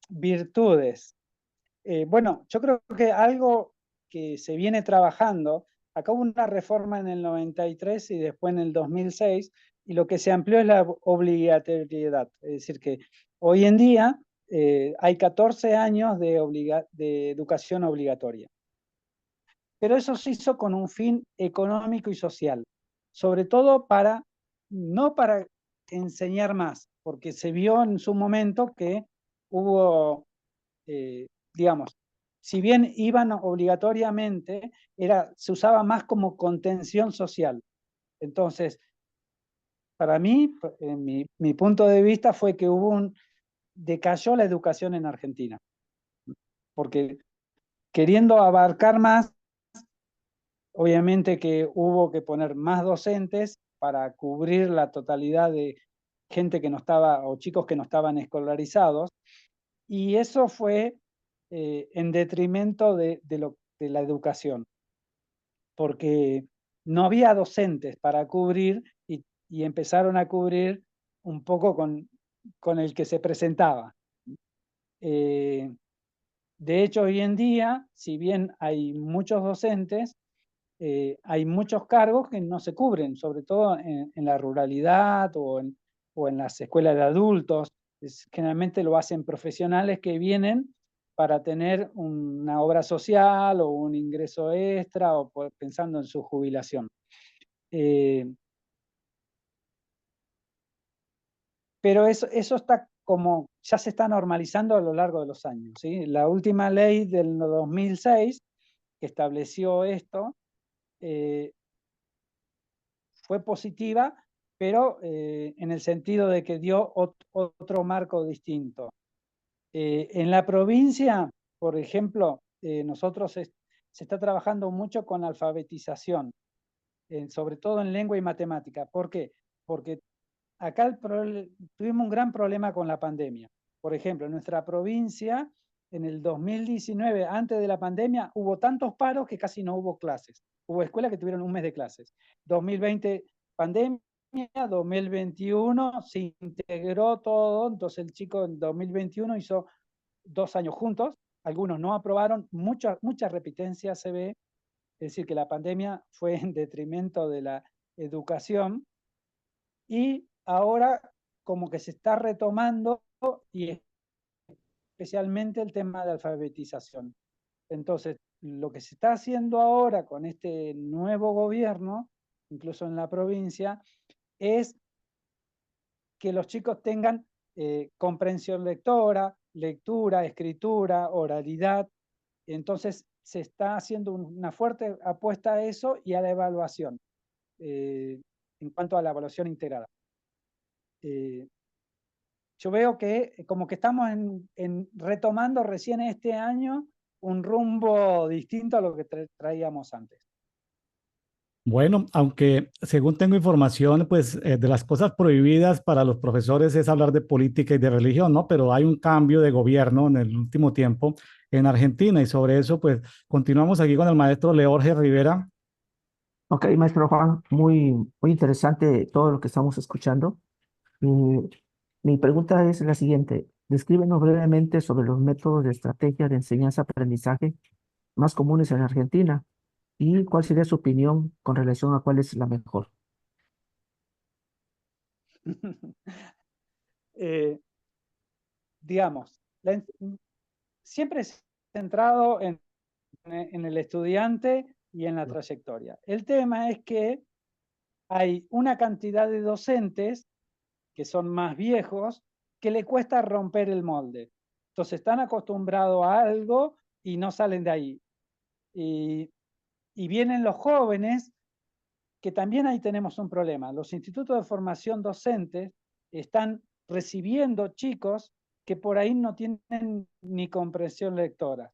virtudes. Bueno, yo creo que algo que se viene trabajando acá hubo una reforma en el 93 y después en el 2006, y lo que se amplió es la obligatoriedad. Es decir, que hoy en día hay 14 años de educación obligatoria. Pero eso se hizo con un fin económico y social, sobre todo no para enseñar más, porque se vio en su momento que hubo, digamos, si bien iban obligatoriamente, se usaba más como contención social. Entonces, para mí, mi punto de vista fue que decayó la educación en Argentina, porque queriendo abarcar más, obviamente que hubo que poner más docentes para cubrir la totalidad de gente que no estaba, o chicos que no estaban escolarizados, y eso fue en detrimento de la educación, porque no había docentes para cubrir y empezaron a cubrir un poco con el que se presentaba. De hecho, hoy en día, si bien hay muchos docentes, hay muchos cargos que no se cubren, sobre todo en la ruralidad o en las escuelas de adultos. Generalmente lo hacen profesionales que vienen para tener una obra social o un ingreso extra o pensando en su jubilación. Pero eso está como, ya se está normalizando a lo largo de los años, ¿sí? La última ley del 2006 que estableció esto fue positiva, pero en el sentido de que dio otro marco distinto. En la provincia, por ejemplo, nosotros se está trabajando mucho con alfabetización, sobre todo en lengua y matemática. ¿Por qué? Porque acá tuvimos un gran problema con la pandemia. Por ejemplo, en nuestra provincia, en el 2019, antes de la pandemia, hubo tantos paros que casi no hubo clases. Hubo escuelas que tuvieron un mes de clases. 2020, pandemia, 2021 se integró todo, entonces el chico en 2021 hizo 2 años juntos, algunos no aprobaron, mucha repitencia se ve, es decir, que la pandemia fue en detrimento de la educación, y ahora como que se está retomando, y especialmente el tema de alfabetización. Entonces, lo que se está haciendo ahora con este nuevo gobierno, incluso en la provincia, es que los chicos tengan comprensión lectora, lectura, escritura, oralidad. Entonces, se está haciendo una fuerte apuesta a eso y a la evaluación, en cuanto a la evaluación integrada. Yo veo que como que estamos retomando recién este año un rumbo distinto a lo que traíamos antes. Bueno, aunque según tengo información, pues de las cosas prohibidas para los profesores es hablar de política y de religión, ¿no? Pero hay un cambio de gobierno en el último tiempo en Argentina y sobre eso, pues continuamos aquí con el maestro Leorge Rivera. Ok, maestro Juan, muy interesante todo lo que estamos escuchando. Mi, mi pregunta es la siguiente. Descríbenos brevemente sobre los métodos de estrategia de enseñanza-aprendizaje más comunes en Argentina y cuál sería su opinión con relación a cuál es la mejor. Digamos, siempre es centrado en el estudiante y en la trayectoria. El tema es que hay una cantidad de docentes que son más viejos que le cuesta romper el molde. Entonces están acostumbrados a algo y no salen de ahí. Y vienen los jóvenes, que también ahí tenemos un problema. Los institutos de formación docente están recibiendo chicos que por ahí no tienen ni comprensión lectora,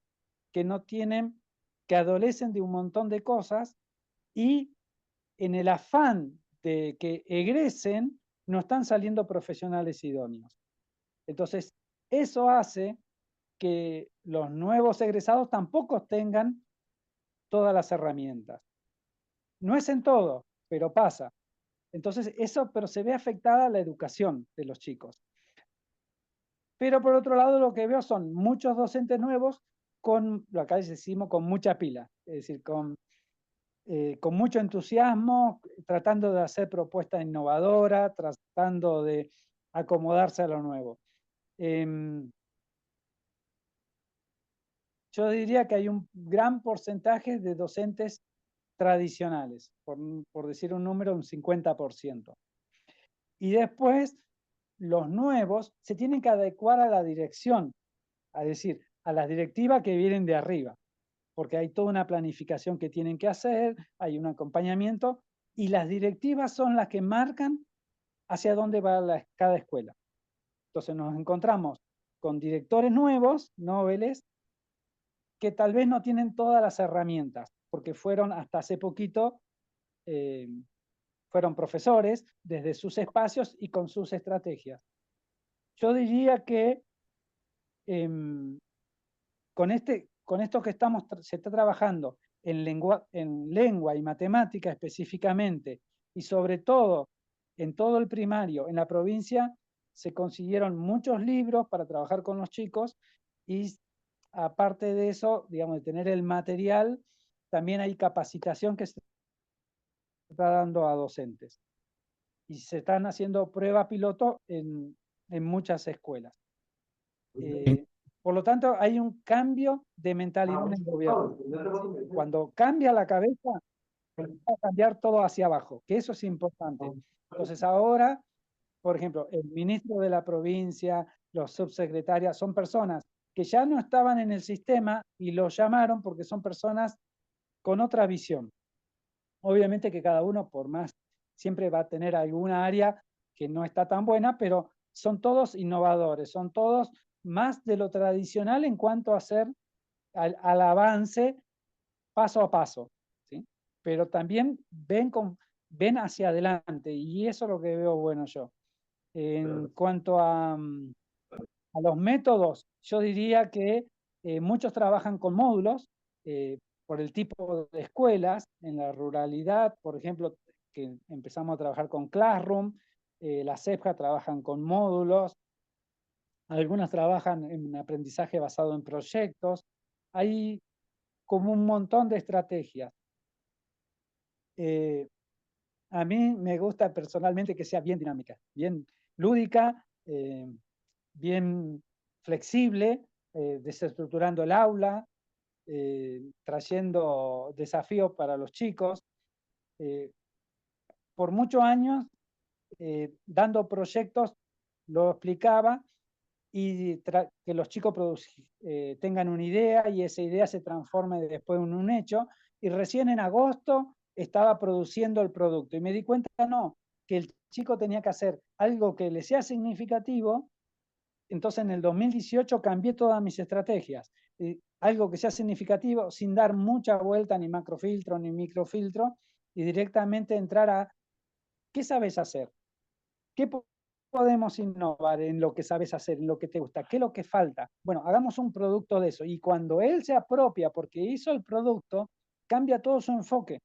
que no tienen, que adolecen de un montón de cosas, y en el afán de que egresen no están saliendo profesionales idóneos. Entonces, eso hace que los nuevos egresados tampoco tengan todas las herramientas. No es en todo, pero pasa. Entonces, pero se ve afectada la educación de los chicos. Pero por otro lado, lo que veo son muchos docentes nuevos con, lo acá decimos, con mucha pila. Es decir, con mucho entusiasmo, tratando de hacer propuestas innovadoras, tratando de acomodarse a lo nuevo. Yo diría que hay un gran porcentaje de docentes tradicionales, por decir un número, un 50%. Y después, los nuevos se tienen que adecuar a la dirección, es decir, a las directivas que vienen de arriba, porque hay toda una planificación que tienen que hacer, hay un acompañamiento, y las directivas son las que marcan hacia dónde va cada escuela. Entonces nos encontramos con directores nuevos, noveles, que tal vez no tienen todas las herramientas, porque fueron hasta hace poquito, fueron profesores desde sus espacios y con sus estrategias. Yo diría que con esto que se está trabajando en lengua y matemática específicamente, y sobre todo en todo el primario, en la provincia, se consiguieron muchos libros para trabajar con los chicos y aparte de eso, digamos, de tener el material, también hay capacitación que se está dando a docentes. Y se están haciendo pruebas piloto en muchas escuelas. Por lo tanto, hay un cambio de mentalidad en el gobierno. Cuando cambia la cabeza, va a cambiar todo hacia abajo, que eso es importante. Entonces ahora, por ejemplo, el ministro de la provincia, los subsecretarios, son personas que ya no estaban en el sistema y los llamaron porque son personas con otra visión. Obviamente que cada uno, por más, siempre va a tener alguna área que no está tan buena, pero son todos innovadores, son todos más de lo tradicional en cuanto a hacer al avance paso a paso, ¿sí? Pero también ven hacia adelante y eso es lo que veo bueno yo. En cuanto a los métodos, yo diría que muchos trabajan con módulos por el tipo de escuelas. En la ruralidad, por ejemplo, que empezamos a trabajar con Classroom, las EPJA trabajan con módulos, algunas trabajan en aprendizaje basado en proyectos. Hay como un montón de estrategias. A mí me gusta personalmente que sea bien dinámica, bien lúdica, bien flexible, desestructurando el aula, trayendo desafíos para los chicos. Por muchos años, dando proyectos, lo explicaba, y que los chicos tengan una idea y esa idea se transforme después en un hecho. Y recién en agosto estaba produciendo el producto y me di cuenta, no, que el chico tenía que hacer algo que le sea significativo. Entonces en el 2018 cambié todas mis estrategias. Algo que sea significativo sin dar mucha vuelta, ni macrofiltro ni microfiltro, y directamente entrar a ¿qué sabes hacer? ¿Qué podemos innovar en lo que sabes hacer, en lo que te gusta? ¿Qué es lo que falta? Bueno, hagamos un producto de eso. Y cuando él se apropia porque hizo el producto, cambia todo su enfoque.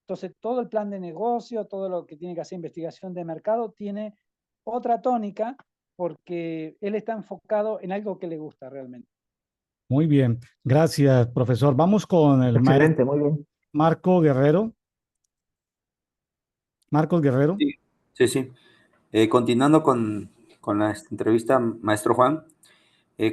Entonces, todo el plan de negocio, todo lo que tiene que hacer investigación de mercado, tiene otra tónica porque él está enfocado en algo que le gusta realmente. Muy bien, gracias, profesor. Vamos con el maestro Excelente, muy bien. Marco Guerrero. Marcos Guerrero. Sí, sí, sí. Continuando con la entrevista, maestro Juan,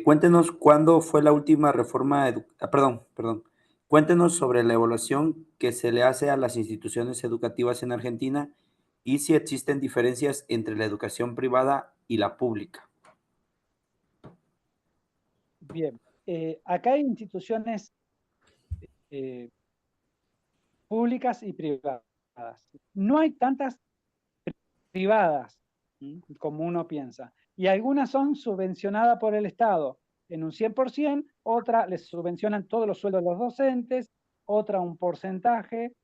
cuéntenos cuándo fue la última reforma, perdón, cuéntenos sobre la evaluación que se le hace a las instituciones educativas en Argentina y si existen diferencias entre la educación privada y la pública. Bien, acá hay instituciones públicas y privadas. No hay tantas privadas como uno piensa. Y algunas son subvencionadas por el Estado en un 100%, otras les subvencionan todos los sueldos de los docentes, otra un porcentaje,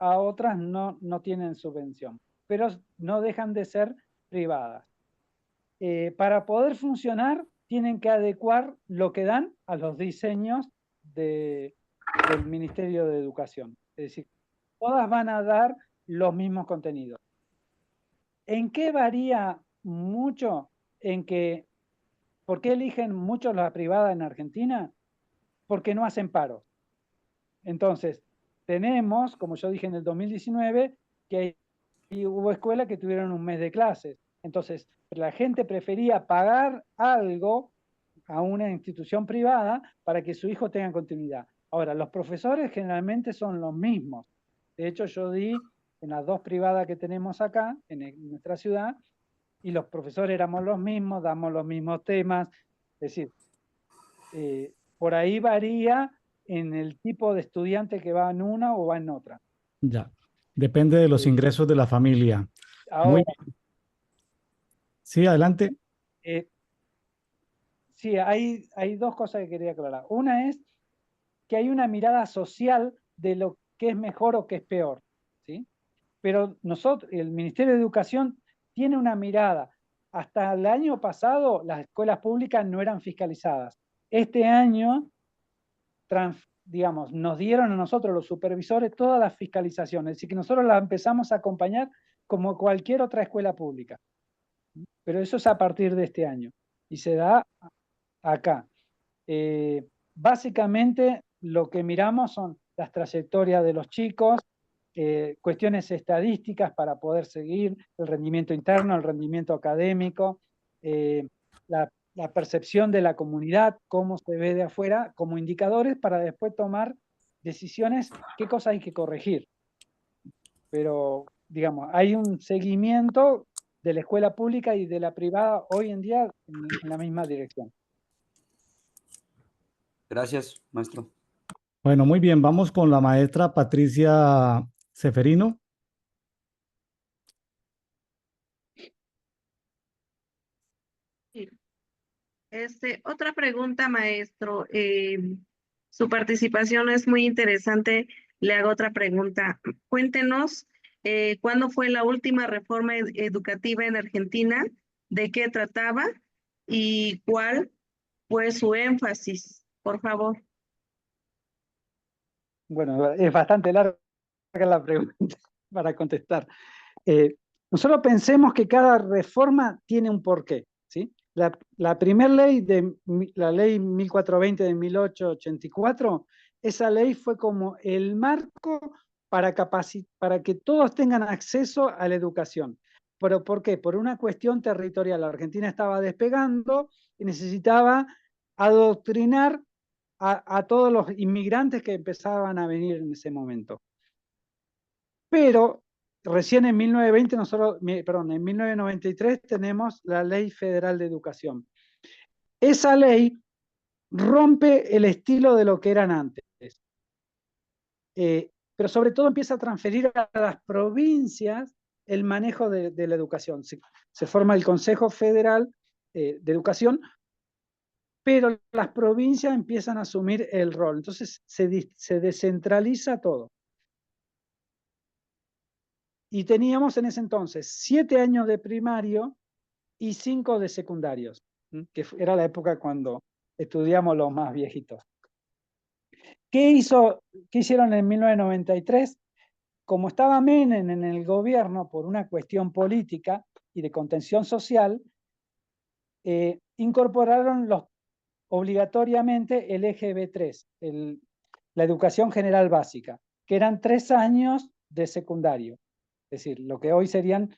a otras no tienen subvención, pero no dejan de ser privadas. Para poder funcionar, tienen que adecuar lo que dan a los diseños del Ministerio de Educación. Es decir, todas van a dar los mismos contenidos. ¿En qué varía mucho? ¿Por qué eligen mucho la privada en Argentina? Porque no hacen paro. Entonces, tenemos, como yo dije en el 2019, que hubo escuelas que tuvieron un mes de clases. Entonces, la gente prefería pagar algo a una institución privada para que su hijo tenga continuidad. Ahora, los profesores generalmente son los mismos. De hecho, yo di en las 2 privadas que tenemos acá, en nuestra ciudad, y los profesores éramos los mismos, damos los mismos temas. Es decir, por ahí varía en el tipo de estudiante que va en una o va en otra. Ya. Depende de los ingresos de la familia. Muy Ahora, bien. Sí, adelante. Sí, hay 2 cosas que quería aclarar. Una es que hay una mirada social de lo que es mejor o que es peor, ¿sí? Pero nosotros, el Ministerio de Educación tiene una mirada. Hasta el año pasado las escuelas públicas no eran fiscalizadas. Este año, digamos, nos dieron a nosotros los supervisores todas las fiscalizaciones, es decir, que nosotros las empezamos a acompañar como cualquier otra escuela pública. Pero eso es a partir de este año y se da acá. Básicamente lo que miramos son las trayectorias de los chicos, cuestiones estadísticas para poder seguir el rendimiento interno, el rendimiento académico, la percepción de la comunidad, cómo se ve de afuera, como indicadores para después tomar decisiones, qué cosas hay que corregir. Pero, digamos, hay un seguimiento de la escuela pública y de la privada hoy en día en la misma dirección. Gracias, maestro. Bueno, muy bien. Vamos con la maestra Patricia Seferino. Otra pregunta, maestro. Su participación es muy interesante. Le hago otra pregunta. Cuéntenos, ¿cuándo fue la última reforma educativa en Argentina? ¿De qué trataba? ¿Y cuál fue su énfasis? Por favor. Bueno, es bastante larga la pregunta para contestar. Nosotros pensemos que cada reforma tiene un porqué, ¿sí? La primera ley, la ley 1420 de 1884, esa ley fue como el marco para que todos tengan acceso a la educación. ¿Pero por qué? Por una cuestión territorial. La Argentina estaba despegando y necesitaba adoctrinar a todos los inmigrantes que empezaban a venir en ese momento. Pero recién en 1993 tenemos la Ley Federal de Educación. Esa ley rompe el estilo de lo que eran antes. Pero sobre todo empieza a transferir a las provincias el manejo de la educación. Se forma el Consejo Federal de Educación, pero las provincias empiezan a asumir el rol. Entonces se descentraliza todo. Y teníamos en ese entonces 7 años de primario y 5 de secundarios, que era la época cuando estudiamos los más viejitos. ¿Qué hicieron en 1993? Como estaba Menem en el gobierno por una cuestión política y de contención social, incorporaron obligatoriamente el eje B3, la educación general básica, que eran 3 años de secundario. Es decir, lo que hoy serían,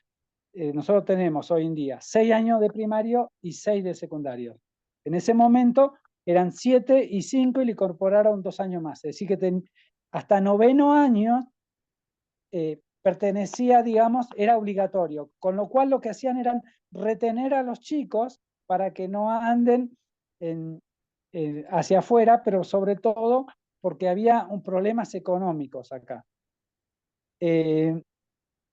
nosotros tenemos hoy en día 6 años de primario y 6 de secundario. En ese momento eran 7 y 5 y le incorporaron 2 años más. Es decir, que hasta 9º año pertenecía, digamos, era obligatorio. Con lo cual lo que hacían era retener a los chicos para que no anden hacia afuera, pero sobre todo porque había problemas económicos acá.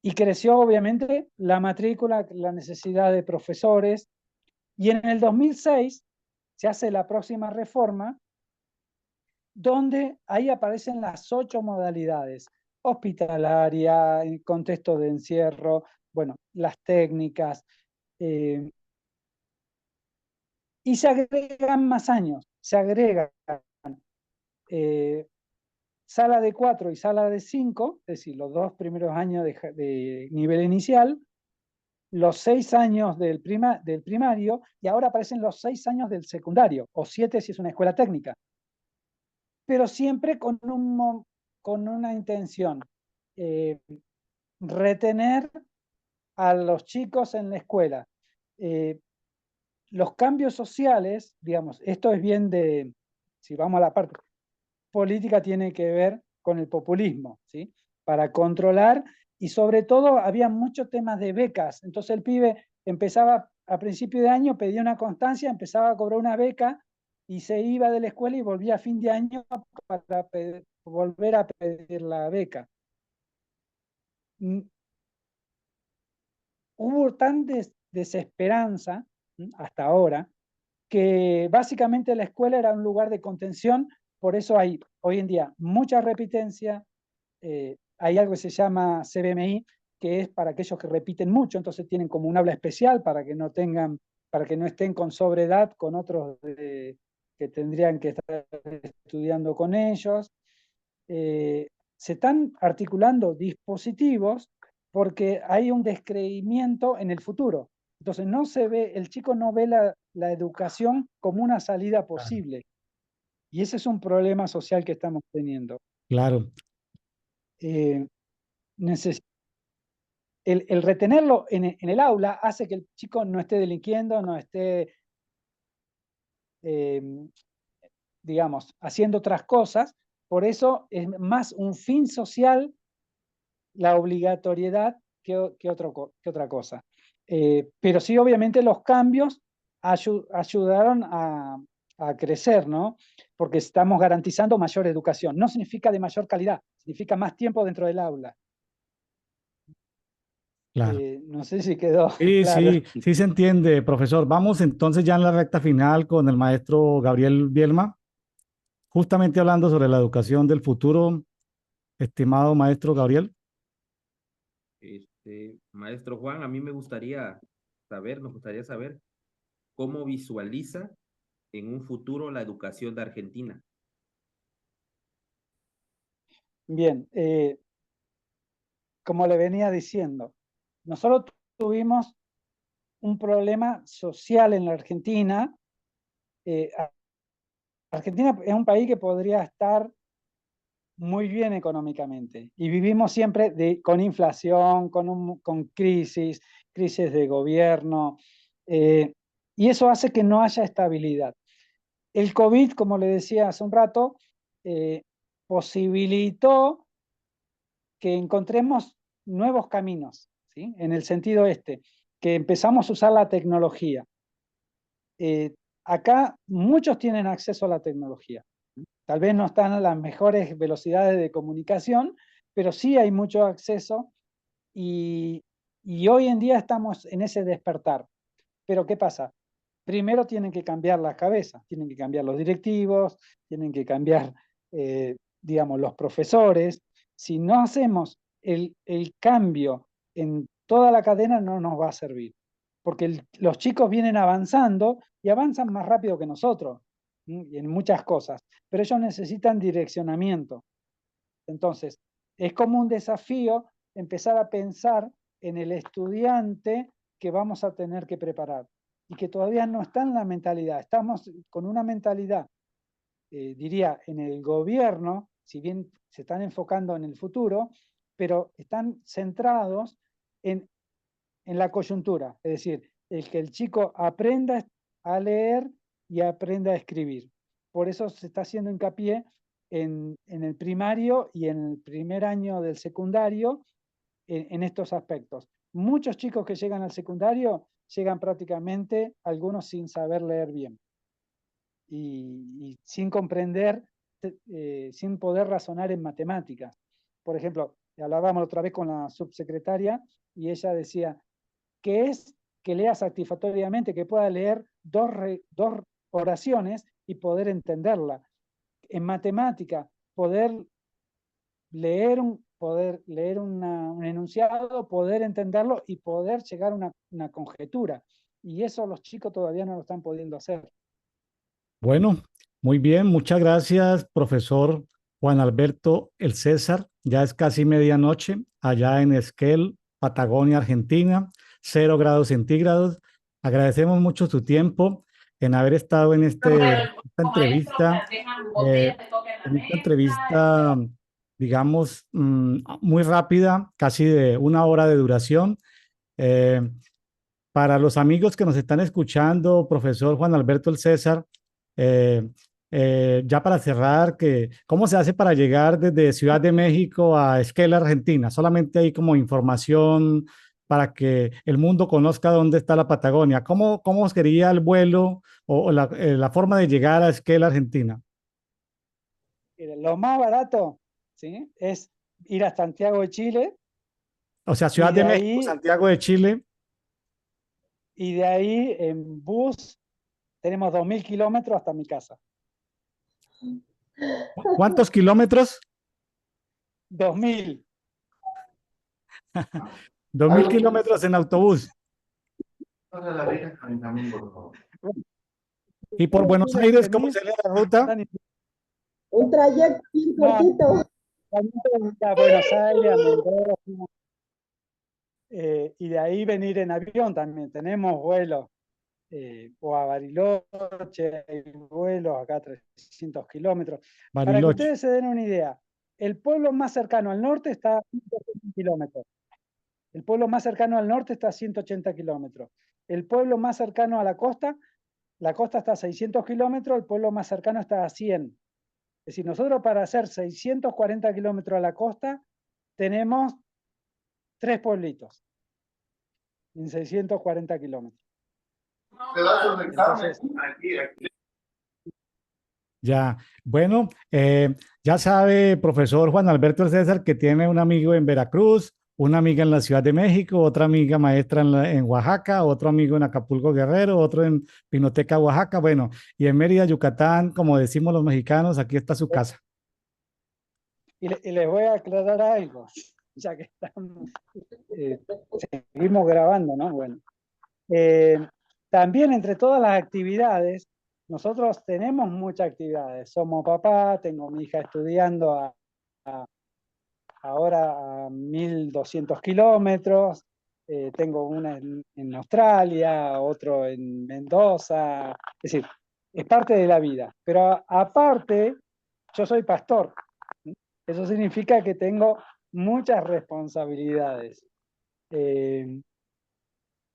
Y creció obviamente la matrícula, la necesidad de profesores, y en el 2006 se hace la próxima reforma, donde ahí aparecen las 8 modalidades: hospitalaria, el contexto de encierro, bueno, las técnicas, y se agregan más años, se agregan sala de 4 y sala de 5, es decir, los 2 primeros años de nivel inicial, los 6 años del primario, y ahora aparecen los 6 años del secundario, o 7 si es una escuela técnica. Pero siempre con con una intención, retener a los chicos en la escuela. Los cambios sociales, digamos, esto es bien de, si vamos a la parte política, tiene que ver con el populismo, ¿sí? Para controlar, y sobre todo había muchos temas de becas. Entonces el pibe empezaba a principio de año, pedía una constancia, empezaba a cobrar una beca y se iba de la escuela y volvía a fin de año para volver a pedir la beca. Hubo tan desesperanza hasta ahora que básicamente la escuela era un lugar de contención, por eso hay hoy en día mucha repitencia. Hay algo que se llama CBMI, que es para aquellos que repiten mucho, entonces tienen como un aula especial para que no tengan, para que no estén con sobredad con otros que tendrían que estar estudiando con ellos. Se están articulando dispositivos porque hay un descreimiento en el futuro. Entonces no se ve, el chico no ve la educación como una salida posible. Y ese es un problema social que estamos teniendo. Claro. El retenerlo en el aula hace que el chico no esté delinquiendo, no esté, digamos, haciendo otras cosas. Por eso es más un fin social la obligatoriedad que otra cosa. Pero sí, obviamente, los cambios ayudaron a crecer, ¿no? Porque estamos garantizando mayor educación. No significa de mayor calidad, significa más tiempo dentro del aula. Claro. No sé si quedó Sí, claro. sí se entiende, profesor. Vamos entonces ya en la recta final con el maestro Gabriel Bielma, justamente hablando sobre la educación del futuro. Estimado maestro Gabriel. Maestro Juan, a mí me gustaría saber cómo visualiza en un futuro la educación de Argentina. Bien, como le venía diciendo, nosotros tuvimos un problema social en la Argentina. Argentina es un país que podría estar muy bien económicamente y vivimos siempre con inflación, con crisis de gobierno, y eso hace que no haya estabilidad. El COVID, como le decía hace un rato, posibilitó que encontremos nuevos caminos, ¿sí? En el sentido que empezamos a usar la tecnología. Acá muchos tienen acceso a la tecnología. Tal vez no están a las mejores velocidades de comunicación, pero sí hay mucho acceso y hoy en día estamos en ese despertar. Pero ¿qué pasa? Primero tienen que cambiar las cabezas, tienen que cambiar los directivos, tienen que cambiar, digamos, los profesores. Si no hacemos el cambio en toda la cadena, no nos va a servir. Porque los chicos vienen avanzando y avanzan más rápido que nosotros en muchas cosas, pero ellos necesitan direccionamiento. Entonces, es como un desafío empezar a pensar en el estudiante que vamos a tener que preparar y que todavía no está en la mentalidad. Estamos con una mentalidad, diría, en el gobierno, si bien se están enfocando en el futuro, pero están centrados en la coyuntura, es decir, que el chico aprenda a leer y aprenda a escribir. Por eso se está haciendo hincapié en el primario y en el primer año del secundario en estos aspectos. Muchos chicos que llegan al secundario llegan prácticamente, algunos sin saber leer bien y sin comprender, sin poder razonar en matemáticas. Por ejemplo, hablábamos otra vez con la subsecretaria y ella decía, que es que lea satisfactoriamente, que pueda leer dos oraciones y poder entenderla. En matemática, poder leer un enunciado, poder entenderlo y poder llegar a una conjetura. Y eso los chicos todavía no lo están pudiendo hacer. Bueno, muy bien, muchas gracias, profesor Juan Alberto El César. Ya es casi medianoche allá en Esquel, Patagonia, Argentina, 0 grados centígrados. Agradecemos mucho su tiempo en haber estado en esta entrevista digamos, muy rápida, casi de 1 hora de duración. Eh, para los amigos que nos están escuchando, profesor Juan Alberto El César, eh, ya para cerrar, ¿cómo se hace para llegar desde Ciudad de México a Esquel, Argentina? Solamente hay como información para que el mundo conozca dónde está la Patagonia. ¿Cómo sería el vuelo o la forma de llegar a Esquel, Argentina? Lo más barato, ¿sí? Es ir a Santiago de Chile O sea, y Ciudad de de México, ahí, Santiago de Chile. en bus tenemos 2.000 kilómetros hasta mi casa. ¿Cuántos kilómetros? 2.000. 2.000 kilómetros en autobús. ¿Y por Buenos Chile, Aires, cómo 20.000. sería la ruta? Un trayecto bien No, cortito. a Buenos Aires, a Mendoza, y de ahí venir en avión también. Tenemos vuelos o a Bariloche, hay vuelos acá a 300 kilómetros. Para que Bariloche. ustedes se den una idea, el pueblo más cercano al norte está a 180 kilómetros. El pueblo más cercano al norte está a 180 kilómetros. El pueblo más cercano a la costa está a 600 kilómetros, el pueblo más cercano está a 100. Es decir, nosotros para hacer 640 kilómetros a la costa tenemos 3 pueblitos en 640 kilómetros. Entonces, Ya, bueno, ya sabe, profesor Juan Alberto César, que tiene un amigo en Veracruz, una amiga en la Ciudad de México, otra amiga maestra en Oaxaca, otro amigo en Acapulco Guerrero, otro en Pinoteca, Oaxaca, bueno, y en Mérida, Yucatán, como decimos los mexicanos, aquí está su casa. y les voy a aclarar algo, ya que estamos, seguimos grabando, ¿no? Bueno, también entre todas las actividades, nosotros tenemos muchas actividades. Somos papá, tengo mi hija estudiando ahora a 1.200 kilómetros, tengo una en Australia, otro en Mendoza, es decir, es parte de la vida. Pero aparte, yo soy pastor. Eso significa que tengo muchas responsabilidades.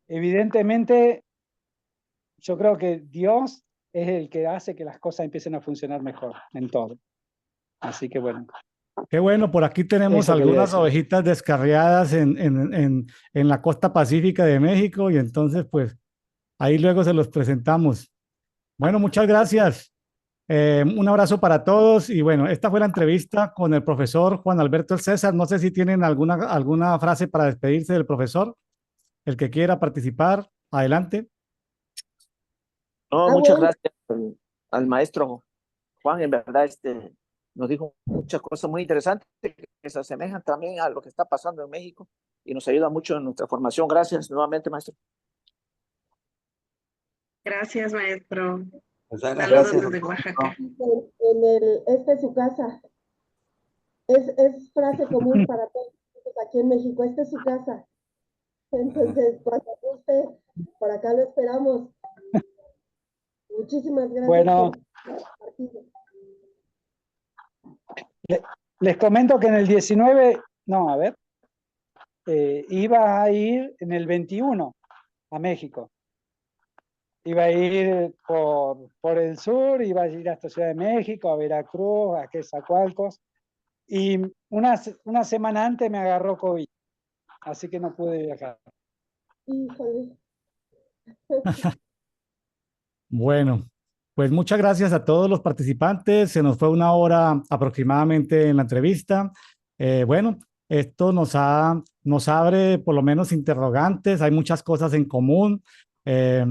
Evidentemente, yo creo que Dios es el que hace que las cosas empiecen a funcionar mejor en todo. Así que bueno. Qué bueno, por aquí tenemos Eso quería algunas decir. ovejitas descarriadas en la costa pacífica de México y entonces pues ahí luego se los presentamos. Bueno, muchas gracias. Un abrazo para todos y bueno, esta fue la entrevista con el profesor Juan Alberto El César. No sé si tienen alguna frase para despedirse del profesor. El que quiera participar, adelante. No, Ah, muchas bueno, gracias al maestro Juan, en verdad, nos dijo muchas cosas muy interesantes que se asemejan también a lo que está pasando en México y nos ayuda mucho en nuestra formación. Gracias nuevamente, maestro. Gracias, maestro. Pues, Saludos gracias. desde Oaxaca. esta es su casa. Es frase común para todos aquí en México. Esta es su casa. Entonces, cuando guste, por acá lo esperamos. Muchísimas gracias Bueno, por compartir. les comento que en el 19, no, a ver, iba a ir en el 21 a México. Iba a ir por el sur, iba a ir hasta Ciudad de México, a Veracruz, a Quetzalcoatlus, y una semana antes me agarró COVID, así que no pude viajar. Híjole. Bueno, pues muchas gracias a todos los participantes. Se nos fue 1 hora aproximadamente en la entrevista. Bueno, esto nos abre por lo menos interrogantes. Hay muchas cosas en común, eh,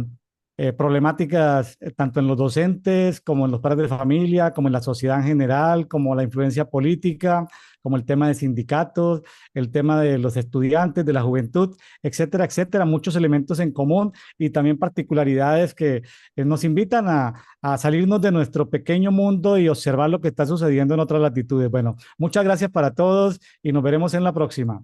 problemáticas tanto en los docentes como en los padres de familia, como en la sociedad en general, como la influencia política, como el tema de sindicatos, el tema de los estudiantes, de la juventud, etcétera, etcétera. Muchos elementos en común y también particularidades que nos invitan a salirnos de nuestro pequeño mundo y observar lo que está sucediendo en otras latitudes. Bueno, muchas gracias para todos y nos veremos en la próxima.